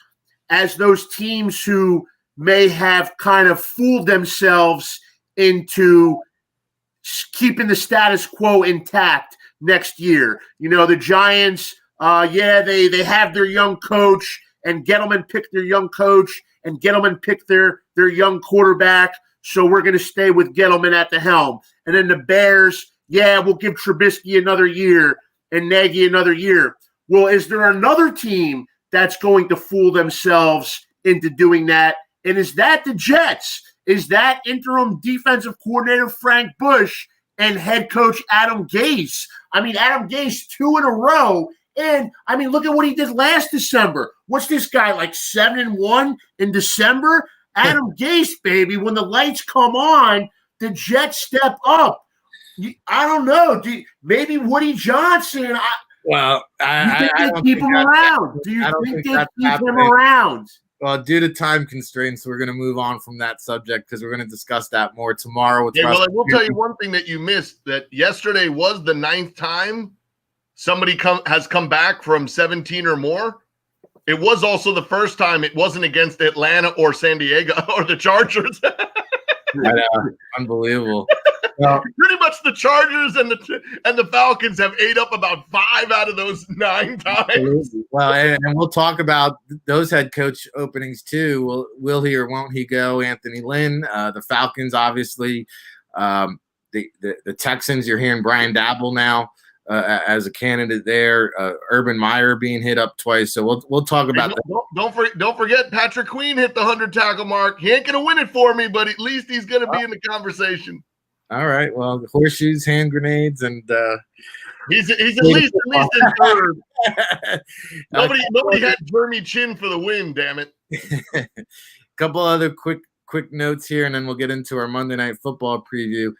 as those teams who may have kind of fooled themselves into keeping the status quo intact next year. The Giants, they have their young coach, and Gettleman picked their young coach, and Gettleman picked their young quarterback, so we're going to stay with Gettleman at the helm. And then the Bears, we'll give Trubisky another year and Nagy another year. Well, is there another team that's going to fool themselves into doing that? And is that the Jets? Is that interim defensive coordinator Frank Bush and head coach Adam Gase? I mean, Adam Gase 2 in a row. And, I mean, look at what he did last December. What's this guy, like 7-1 in December? Adam Gase, baby, when the lights come on, the Jets step up. I don't know. Maybe Woody Johnson. I think they keep him around? Do you think they keep him around? Well, due to time constraints, we're going to move on from that subject because we're going to discuss that more tomorrow. I will tell you one thing that you missed, that yesterday was the 9th time somebody has come back from 17 or more. It was also the first time it wasn't against Atlanta or San Diego or the Chargers. I know. Unbelievable. Well, pretty much the Chargers and the Falcons have ate up about 5 out of those 9 times. Well, and we'll talk about those head coach openings too. Will he or won't he go? Anthony Lynn, the Falcons, obviously, the Texans. You're hearing Brian Dabble now as a candidate there. Urban Meyer being hit up twice. So we'll talk about that. Don't forget Patrick Queen hit the 100 tackle mark. He ain't gonna win it for me, but at least he's gonna be in the conversation. All right. Well, the horseshoes, hand grenades, and he's at least in third. Nobody had Jeremy Chin for the win. Damn it. A couple other quick notes here, and then we'll get into our Monday Night Football preview.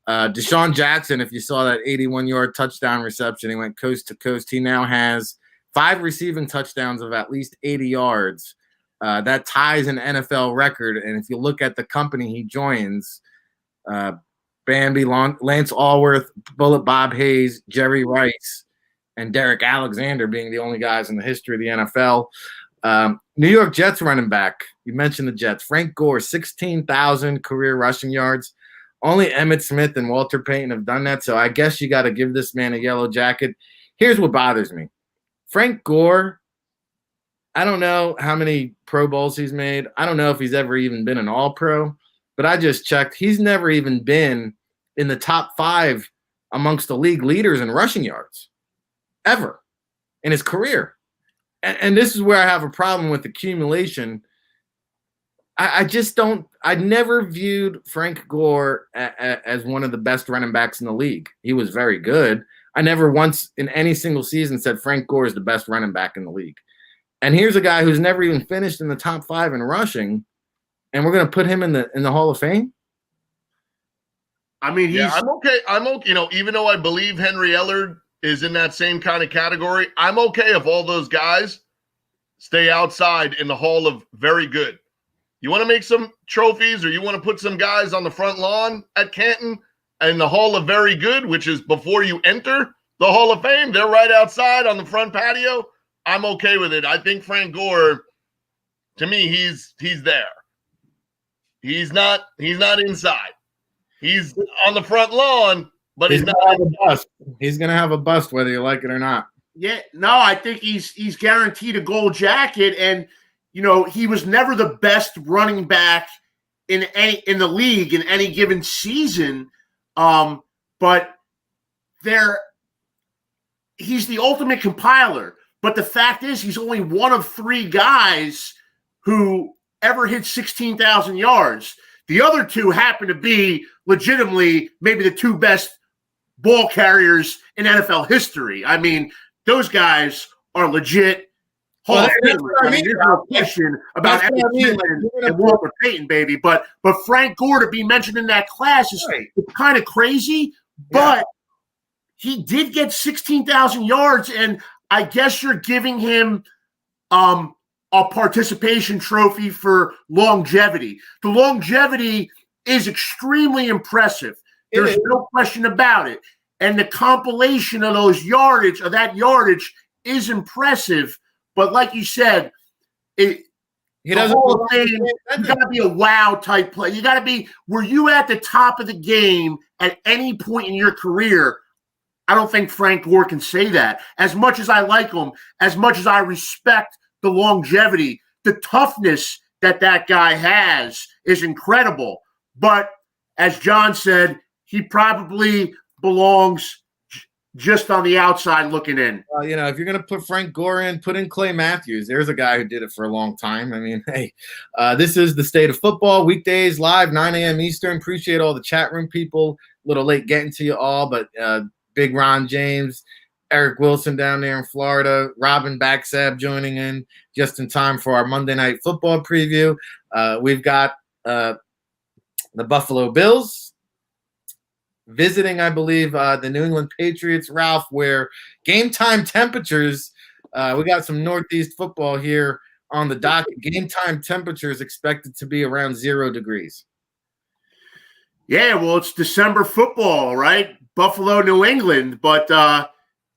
Desean Jackson, if you saw that 81-yard touchdown reception, he went coast to coast. He now has 5 receiving touchdowns of at least 80 yards. That ties an NFL record. And if you look at the company he joins, Bambi, Lance Allworth, Bullet Bob Hayes, Jerry Rice, and Derek Alexander being the only guys in the history of the NFL. New York Jets running back. You mentioned the Jets. Frank Gore, 16,000 career rushing yards. Only Emmitt Smith and Walter Payton have done that, so I guess you got to give this man a yellow jacket. Here's what bothers me. Frank Gore, I don't know how many Pro Bowls he's made. I don't know if he's ever even been an All-Pro. But I just checked. He's never even been in the top 5 amongst the league leaders in rushing yards ever in his career. And this is where I have a problem with accumulation. I just don't – I never viewed Frank Gore as one of the best running backs in the league. He was very good. I never once in any single season said Frank Gore is the best running back in the league. And here's a guy who's never even finished in the top 5 in rushing. And we're going to put him in the Hall of Fame? I mean, I'm okay. Even though I believe Henry Ellard is in that same kind of category, I'm okay if all those guys stay outside in the Hall of Very Good. You want to make some trophies, or you want to put some guys on the front lawn at Canton in the Hall of Very Good, which is before you enter the Hall of Fame. They're right outside on the front patio. I'm okay with it. I think Frank Gore, to me, he's there. He's not inside. He's on the front lawn, but he's he's not. gonna have a bust. He's gonna have a bust whether you like it or not. Yeah, no, I think he's guaranteed a gold jacket, and he was never the best running back in the league in any given season. But he's the ultimate compiler. But the fact is, he's only one of 3 guys who ever hit 16,000 yards. The other 2 happen to be legitimately maybe the 2 best ball carriers in NFL history. I mean, those guys are legit. There's no question about and Walter Payton, baby. But Frank Gore to be mentioned in that class is kind of crazy. But he did get 16,000 yards, and I guess you're giving him a participation trophy for longevity. The longevity is extremely impressive. There's no question about it. And the compilation of that yardage is impressive. But like you said, you got to be a wow type play. You got to be, were you at the top of the game at any point in your career? I don't think Frank Gore can say that. As much as I like him, as much as I respect the longevity, the toughness that guy has is incredible. But as John said, he probably belongs just on the outside looking in. If you're going to put Frank Gore in, put in Clay Matthews. There's a guy who did it for a long time. I mean, hey, this is the State of Football, weekdays live, 9 a.m. Eastern. Appreciate all the chat room people. A little late getting to you all, but Big Ron James, Eric Wilson down there in Florida, Robin Backsab joining in just in time for our Monday Night Football preview. We've got the Buffalo Bills visiting, I believe, the New England Patriots, Ralph, where game time temperatures, we got some Northeast football here on the docket. Game time temperatures expected to be around 0 degrees. Yeah, well, it's December football, right? Buffalo, New England. But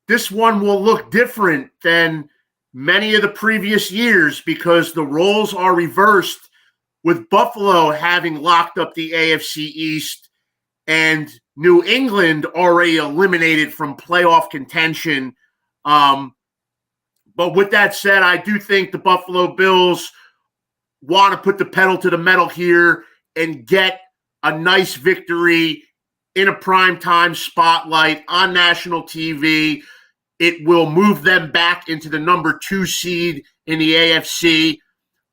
this one will look different than many of the previous years because the roles are reversed, with Buffalo having locked up the AFC East and New England already eliminated from playoff contention. But with that said, I do think the Buffalo Bills want to put the pedal to the metal here and get a nice victory in a primetime spotlight on national TV. It will move them back into the number 2 seed in the AFC.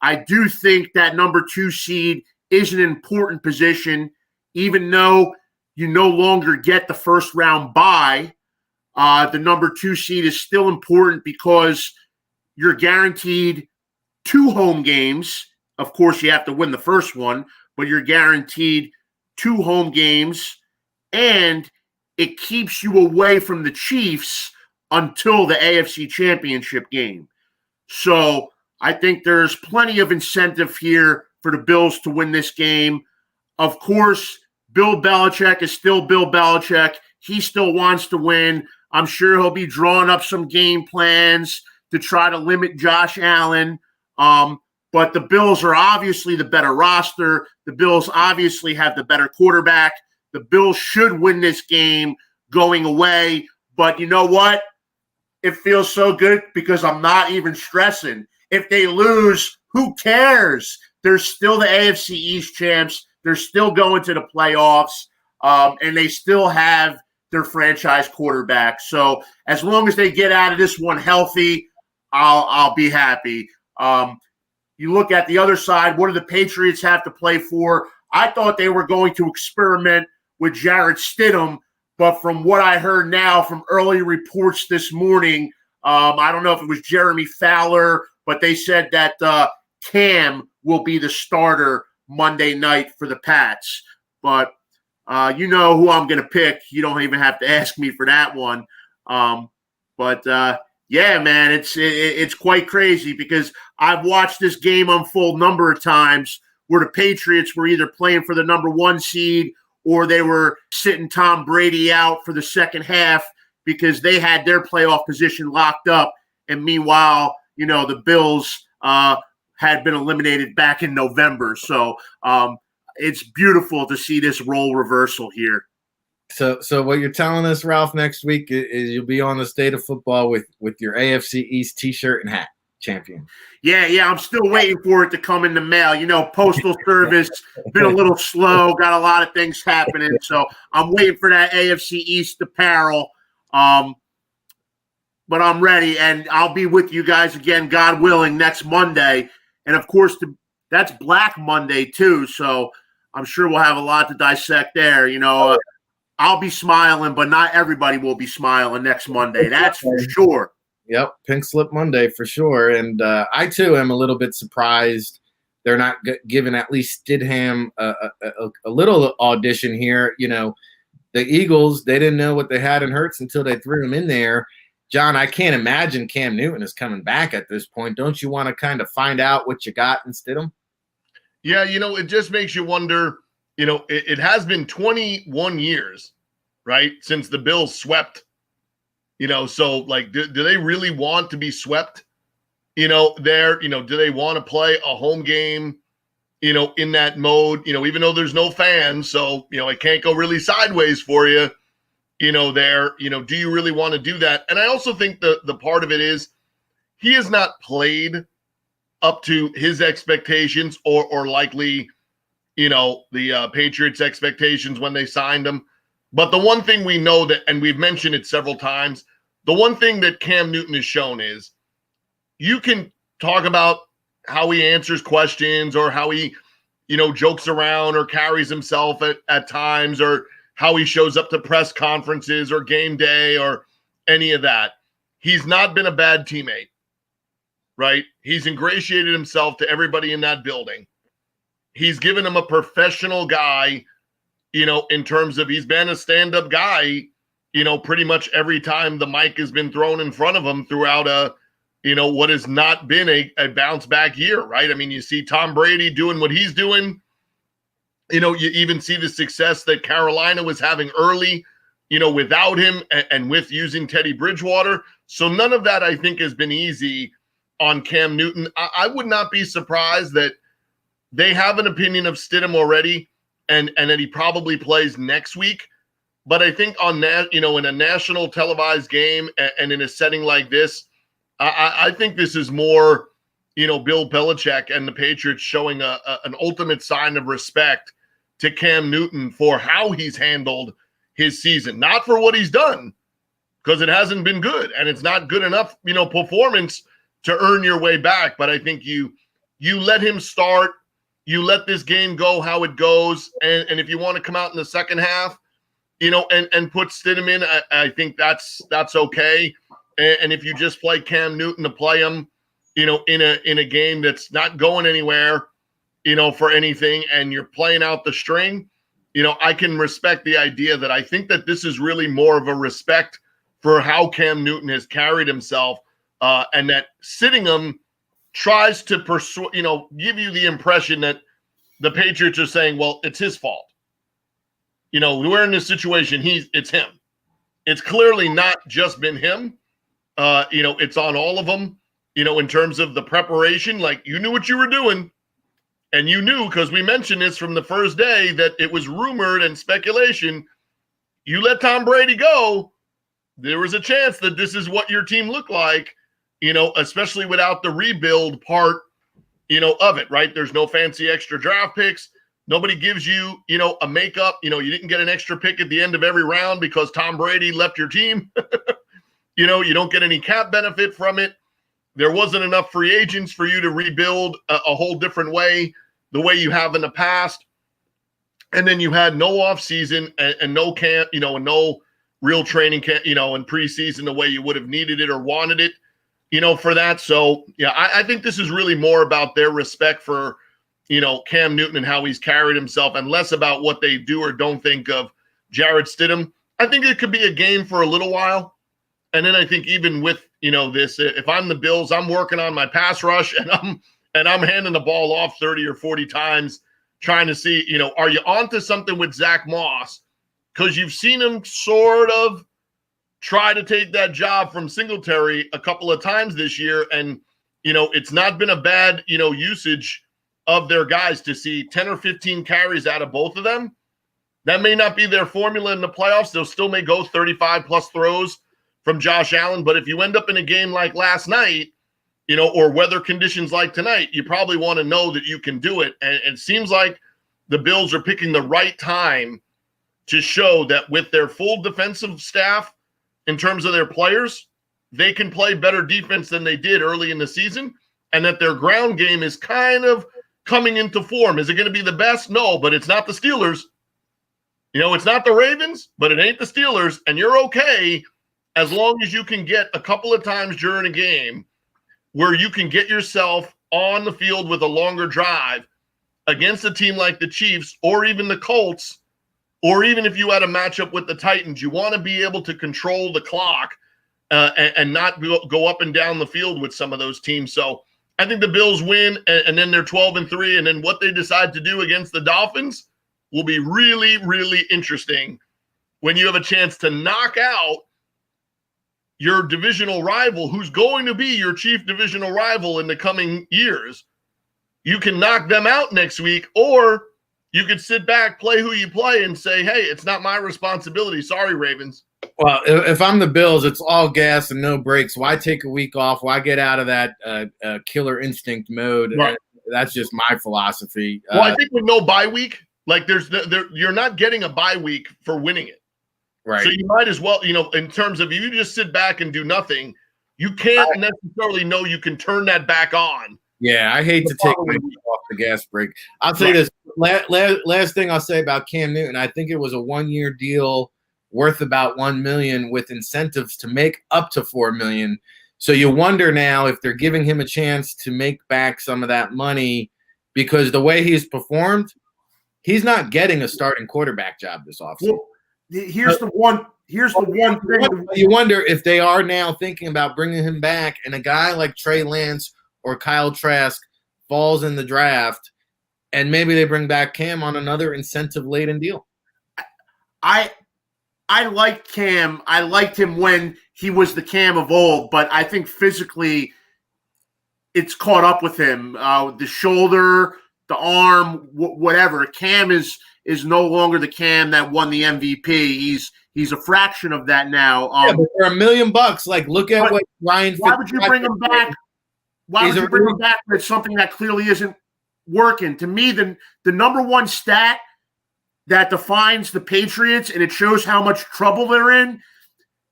I do think that number 2 seed is an important position, even though you no longer get the first round bye. The number 2 seed is still important because you're guaranteed 2 home games. Of course, you have to win the first one, but you're guaranteed 2 home games, and it keeps you away from the Chiefs until the AFC Championship game. So I think there's plenty of incentive here for the Bills to win this game. Of course, Bill Belichick is still Bill Belichick. He still wants to win. I'm sure he'll be drawing up some game plans to try to limit Josh Allen. But the Bills are obviously the better roster. The Bills obviously have the better quarterback. The Bills should win this game going away. But you know what? It feels so good because I'm not even stressing. If they lose, who cares? They're still the AFC East champs. They're still going to the playoffs, and they still have their franchise quarterback. So as long as they get out of this one healthy, I'll be happy. You look at the other side, what do the Patriots have to play for? I thought they were going to experiment with Jarrett Stidham, but from what I heard now from early reports this morning, I don't know if it was Jeremy Fowler, but they said that Cam will be the starter Monday night for the Pats. But you know who I'm going to pick. You don't even have to ask me for that one. Yeah, man, it's quite crazy because I've watched this game unfold a number of times where the Patriots were either playing for the number 1 seed or they were sitting Tom Brady out for the second half because they had their playoff position locked up. And meanwhile, you know, the Bills had been eliminated back in November. So it's beautiful to see this role reversal here. So what you're telling us, Ralph, next week is you'll be on the State of Football with your AFC East T-shirt and hat, champion. Yeah, I'm still waiting for it to come in the mail. You know, Postal Service been a little slow, got a lot of things happening, so I'm waiting for that AFC East apparel. But I'm ready, and I'll be with you guys again, God willing, next Monday. And of course, that's Black Monday too, so I'm sure we'll have a lot to dissect there. You know, I'll be smiling, but not everybody will be smiling next Monday. That's for sure. Yep, Pink Slip Monday for sure. And I, too, am a little bit surprised they're not giving at least Stidham a little audition here. You know, the Eagles, they didn't know what they had in Hurts until they threw him in there. John, I can't imagine Cam Newton is coming back at this point. Don't you want to kind of find out what you got in Stidham? Yeah, you know, it just makes you wonder, you know, it has been 21 years, right, since the Bills swept. You know, so like, do they really want to be swept? You know, there, you know, do they want to play a home game, you know, in that mode, you know, even though there's no fans, so, you know, it can't go really sideways for you, you know, there, you know, do you really want to do that? And I also think the part of it is he has not played up to his expectations or likely, you know, the Patriots' expectations when they signed him. But the one thing we know that, and we've mentioned it several times, the one thing that Cam Newton has shown is you can talk about how he answers questions or how he, you know, jokes around or carries himself at times or how he shows up to press conferences or game day or any of that. He's not been a bad teammate, right? He's ingratiated himself to everybody in that building. He's given him a professional guy, you know, in terms of he's been a stand-up guy, you know, pretty much every time the mic has been thrown in front of him throughout you know, what has not been a bounce-back year, right? I mean, you see Tom Brady doing what he's doing. You know, you even see the success that Carolina was having early, you know, without him and with using Teddy Bridgewater. So none of that, I think, has been easy on Cam Newton. I would not be surprised that they have an opinion of Stidham already and that he probably plays next week. But I think on that, you know, in a national televised game and in a setting like this, I think this is more, you know, Bill Belichick and the Patriots showing an ultimate sign of respect to Cam Newton for how he's handled his season, not for what he's done, because it hasn't been good and it's not good enough, you know, performance to earn your way back. But I think you let him start, you let this game go how it goes, and if you want to come out in the second half, you know, and put Stidham in, I think that's okay. And if you just play Cam Newton to play him, you know, in a game that's not going anywhere, you know, for anything, and you're playing out the string, you know, I can respect the idea that I think that this is really more of a respect for how Cam Newton has carried himself, and that sitting him tries to you know, give you the impression that the Patriots are saying, well, it's his fault. You know, we're in this situation. It's him. It's clearly not just been him. You know, it's on all of them, you know, in terms of the preparation. Like, you knew what you were doing, and you knew, because we mentioned this from the first day, that it was rumored and speculation. You let Tom Brady go, there was a chance that this is what your team looked like, you know, especially without the rebuild part, you know, of it, right? There's no fancy extra draft picks. Nobody gives you, you know, a makeup. You know, you didn't get an extra pick at the end of every round because Tom Brady left your team. You know, you don't get any cap benefit from it. There wasn't enough free agents for you to rebuild a whole different way, the way you have in the past. And then you had no offseason and no camp, you know, and no real training camp, you know, and preseason the way you would have needed it or wanted it, you know, for that. So, yeah, I think this is really more about their respect for, you know, Cam Newton and how he's carried himself, and less about what they do or don't think of Jarrett Stidham. I think it could be a game for a little while. And then I think even with, you know, this, if I'm the Bills, I'm working on my pass rush and I'm handing the ball off 30 or 40 times, trying to see, you know, are you onto something with Zach Moss? Because you've seen him sort of try to take that job from Singletary a couple of times this year. And, you know, it's not been a bad, you know, usage of their guys to see 10 or 15 carries out of both of them. That may not be their formula in the playoffs. They'll still may go 35-plus throws from Josh Allen. But if you end up in a game like last night, or weather conditions like tonight, you probably want to know that you can do it. And it seems like the Bills are picking the right time to show that with their full defensive staff, in terms of their players, they can play better defense than they did early in the season, and that their ground game is kind of coming into form. Is it going to be the best? No, but it's not the Steelers. It's not the Ravens, but it ain't the Steelers, and you're okay as long as you can get a couple of times during a game where you can get yourself on the field with a longer drive against a team like the Chiefs or even the Colts, or even if you had a matchup with the Titans. You want to be able to control the clock and not go up and down the field with some of those teams. So I think the Bills win, and then they're 12-3, and then what they decide to do against the Dolphins will be really, really interesting when you have a chance to knock out your divisional rival, who's going to be your chief divisional rival in the coming years. You can knock them out next week, or you could sit back, play who you play, and say, hey, it's not my responsibility. Sorry, Ravens. Well, if I'm the Bills, it's all gas and no brakes. Why take a week off? Why get out of that killer instinct mode? Right. That's just my philosophy. Well, I think with no bye week, like you're not getting a bye week for winning it. Right. So you might as well, in terms of if you just sit back and do nothing, you can't necessarily know you can turn that back on. Yeah, I hate to take my foot off the gas brake. I'll tell you this. Last thing I'll say about Cam Newton, I think it was a 1-year deal worth about $1 million with incentives to make up to $4 million. So you wonder now if they're giving him a chance to make back some of that money, because the way he's performed, he's not getting a starting quarterback job this offseason. Well, here's the one thing. You wonder if they are now thinking about bringing him back, and a guy like Trey Lance or Kyle Trask falls in the draft, and maybe they bring back Cam on another incentive-laden deal. I like Cam. I liked him when he was the Cam of old, but I think physically it's caught up with him. The shoulder, the arm, whatever. Cam is no longer the Cam that won the MVP. He's a fraction of that now. But for $1 million, like look at what Ryan. Why would you bring him back? Why would you bring him back with something that clearly isn't working? To me, the number one stat that defines the Patriots, and it shows how much trouble they're in,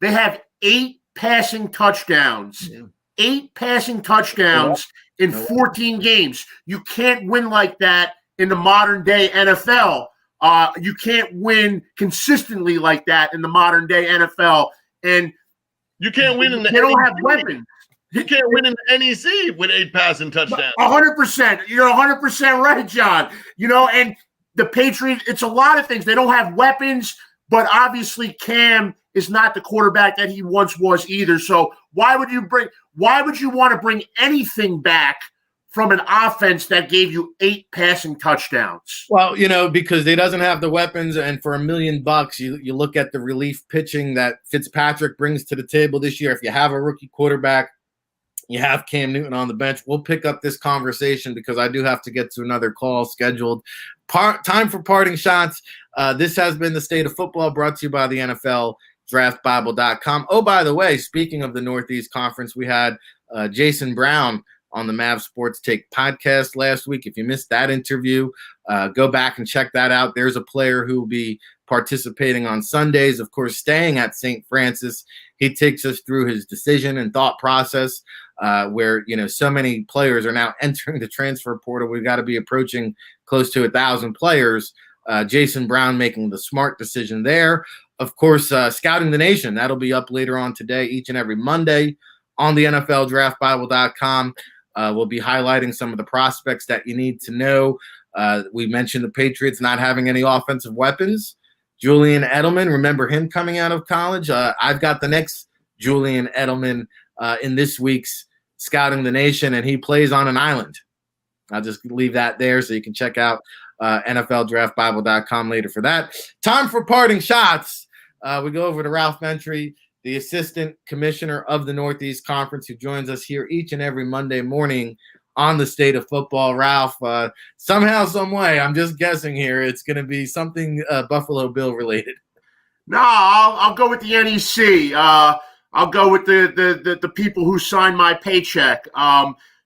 they have 8 passing touchdowns. Yeah. 8 passing touchdowns in 14 games. You can't win like that in the modern-day NFL. You can't win consistently like that in the modern-day NFL. And you can't win in the NEC. They don't have weapons. You can't win in the NEC with 8 passing touchdowns. 100%. You're 100% right, John. And the Patriots, it's a lot of things. They don't have weapons, but obviously Cam is not the quarterback that he once was either. So why would you want to bring anything back from an offense that gave you 8 passing touchdowns? Well, because he doesn't have the weapons, and for $1 million, you look at the relief pitching that Fitzpatrick brings to the table this year. If you have a rookie quarterback, you have Cam Newton on the bench. We'll pick up this conversation because I do have to get to another call scheduled. Time for parting shots. This has been the State of Football, brought to you by the NFL DraftBible.com. Oh, by the way, speaking of the Northeast Conference, we had Jason Brown on the Mav Sports Take podcast last week. If you missed that interview, go back and check that out. There's a player who will be participating on Sundays, of course, staying at St. Francis. He takes us through his decision and thought process, where, so many players are now entering the transfer portal. We've got to be approaching close to 1,000 players. Jason Brown making the smart decision there. Of course, Scouting the Nation, that'll be up later on today, each and every Monday on the NFL DraftBible.com. We'll be highlighting some of the prospects that you need to know. We mentioned the Patriots not having any offensive weapons. Julian Edelman, remember him coming out of college? I've got the next Julian Edelman in this week's Scouting the Nation, and he plays on an island. I'll just leave that there so you can check out NFLDraftBible.com later for that. Time for parting shots. We go over to Ralph Ventry, the Assistant Commissioner of the Northeast Conference, who joins us here each and every Monday morning on the state of football. Ralph, somehow, some way, I'm just guessing here, it's going to be something Buffalo Bill related. No, I'll go with the NEC. I'll go with the people who signed my paycheck.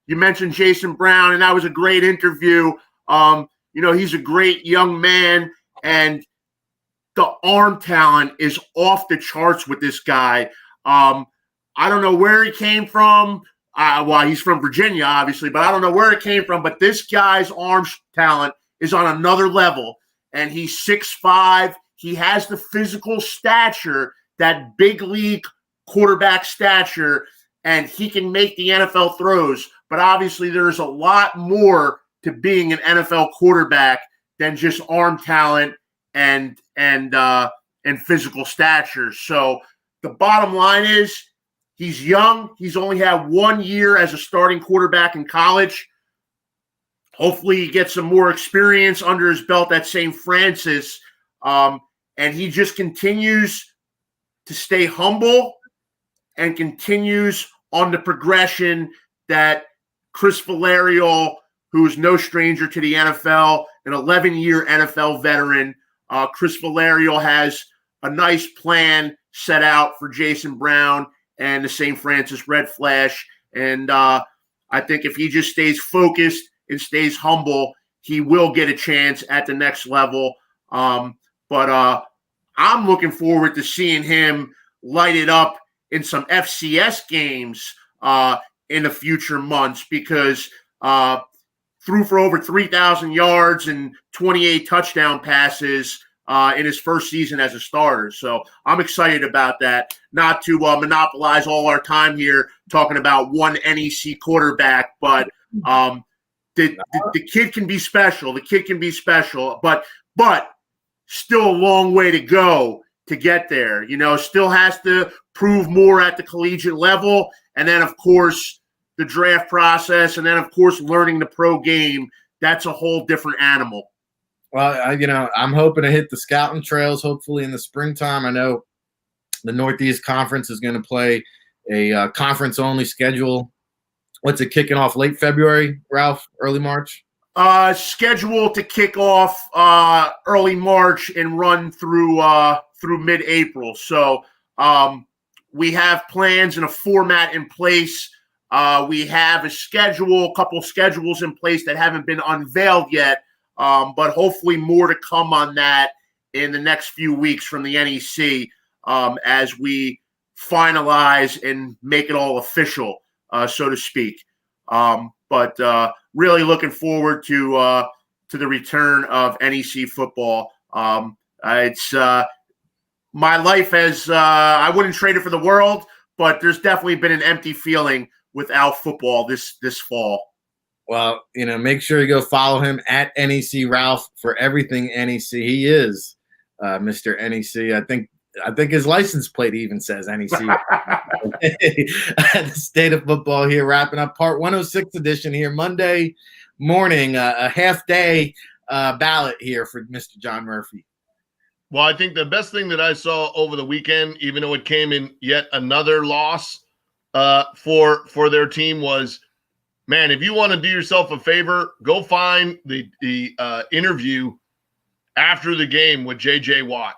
You mentioned Jason Brown, and that was a great interview. He's a great young man, and the arm talent is off the charts with this guy. I don't know where he came from. He's from Virginia, obviously, but I don't know where it came from. But this guy's arm talent is on another level, and he's 6'5". He has the physical stature, that big league quarterback stature, and he can make the NFL throws. But obviously, there's a lot more to being an NFL quarterback than just arm talent and physical stature. So the bottom line is, he's young. He's only had 1 year as a starting quarterback in college. Hopefully he gets some more experience under his belt at St. Francis. And he just continues to stay humble and continues on the progression that Chris Valerio, who is no stranger to the NFL, an 11-year NFL veteran, Chris Valerio has a nice plan set out for Jason Brown and the St. Francis Red Flash. And I think if he just stays focused and stays humble, he will get a chance at the next level. But I'm looking forward to seeing him light it up in some FCS games in the future months, because threw for over 3,000 yards and 28 touchdown passes in his first season as a starter. So I'm excited about that. Not to monopolize all our time here talking about one NEC quarterback, but the kid can be special. The kid can be special, but still a long way to go to get there. Still has to prove more at the collegiate level. And then, of course, the draft process, and then, of course, learning the pro game. That's a whole different animal. Well, I'm hoping to hit the scouting trails hopefully in the springtime. I know the Northeast Conference is going to play a conference-only schedule. What's it, kicking off late February, Ralph? Early March? Scheduled to kick off early March and run through mid-April. So we have plans and a format in place. We have a couple schedules in place that haven't been unveiled yet, but hopefully more to come on that in the next few weeks from the NEC as we finalize and make it all official, so to speak. But really looking forward to the return of NEC football. It's my life has I wouldn't trade it for the world, but there's definitely been an empty feeling without football this fall. Well, make sure you go follow him at NEC Ralph for everything NEC. He is Mr. NEC. I think his license plate even says NEC. The state of football here, wrapping up part 106 edition here Monday morning, a half day ballot here for Mr. John Murphy. Well, I think the best thing that I saw over the weekend, even though it came in yet another loss for their team, was, man, if you want to do yourself a favor, go find the interview after the game with J.J. Watt.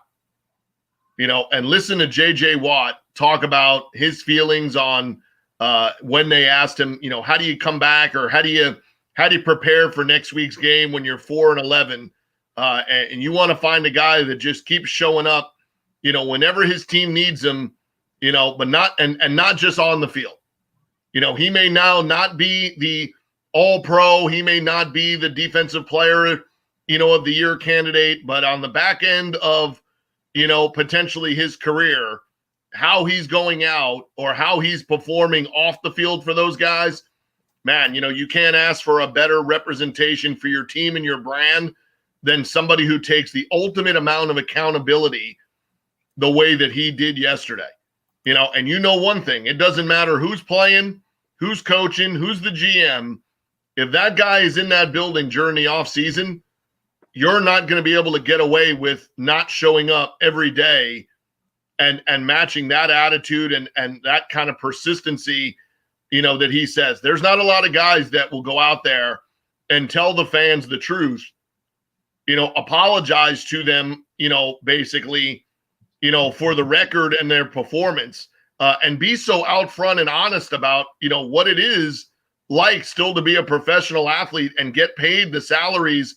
And listen to J.J. Watt talk about his feelings on when they asked him, how do you come back, or how do you prepare for next week's game when you're 4-11, and you want to find a guy that just keeps showing up, whenever his team needs him, but not just on the field. He may now not be the all-pro, he may not be the defensive player, of the year candidate, but on the back end of potentially his career, how he's going out or how he's performing off the field for those guys, man, you can't ask for a better representation for your team and your brand than somebody who takes the ultimate amount of accountability the way that he did yesterday. And one thing, it doesn't matter who's playing, who's coaching, who's the GM. If that guy is in that building during the offseason, you're not going to be able to get away with not showing up every day and matching that attitude and that kind of persistency that he says. There's not a lot of guys that will go out there and tell the fans the truth, apologize to them, basically, for the record and their performance, and be so out front and honest about, what it is like still to be a professional athlete and get paid the salaries,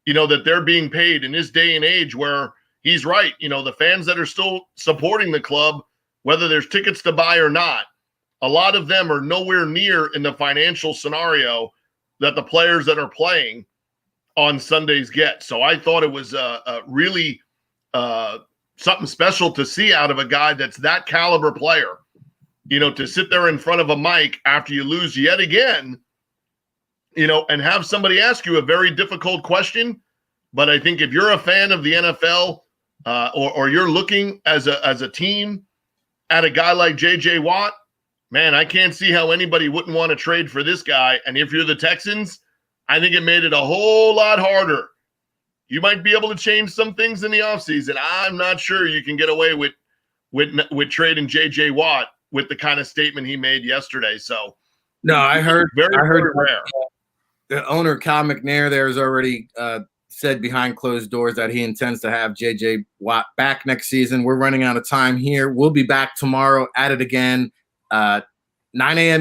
that they're being paid in this day and age where he's right. The fans that are still supporting the club, whether there's tickets to buy or not, a lot of them are nowhere near in the financial scenario that the players that are playing on Sundays get. So I thought it was really something special to see out of a guy that's that caliber player, to sit there in front of a mic after you lose yet again, and have somebody ask you a very difficult question. But I think if you're a fan of the NFL or you're looking as a team at a guy like J.J. Watt, man, I can't see how anybody wouldn't want to trade for this guy. And if you're the Texans, I think it made it a whole lot harder. You might be able to change some things in the offseason. I'm not sure you can get away with trading J.J. Watt with the kind of statement he made yesterday. So, no, I heard rare. The owner, Cal McNair, there has already said behind closed doors that he intends to have J.J. Watt back next season. We're running out of time here. We'll be back tomorrow at it again, 9 a.m.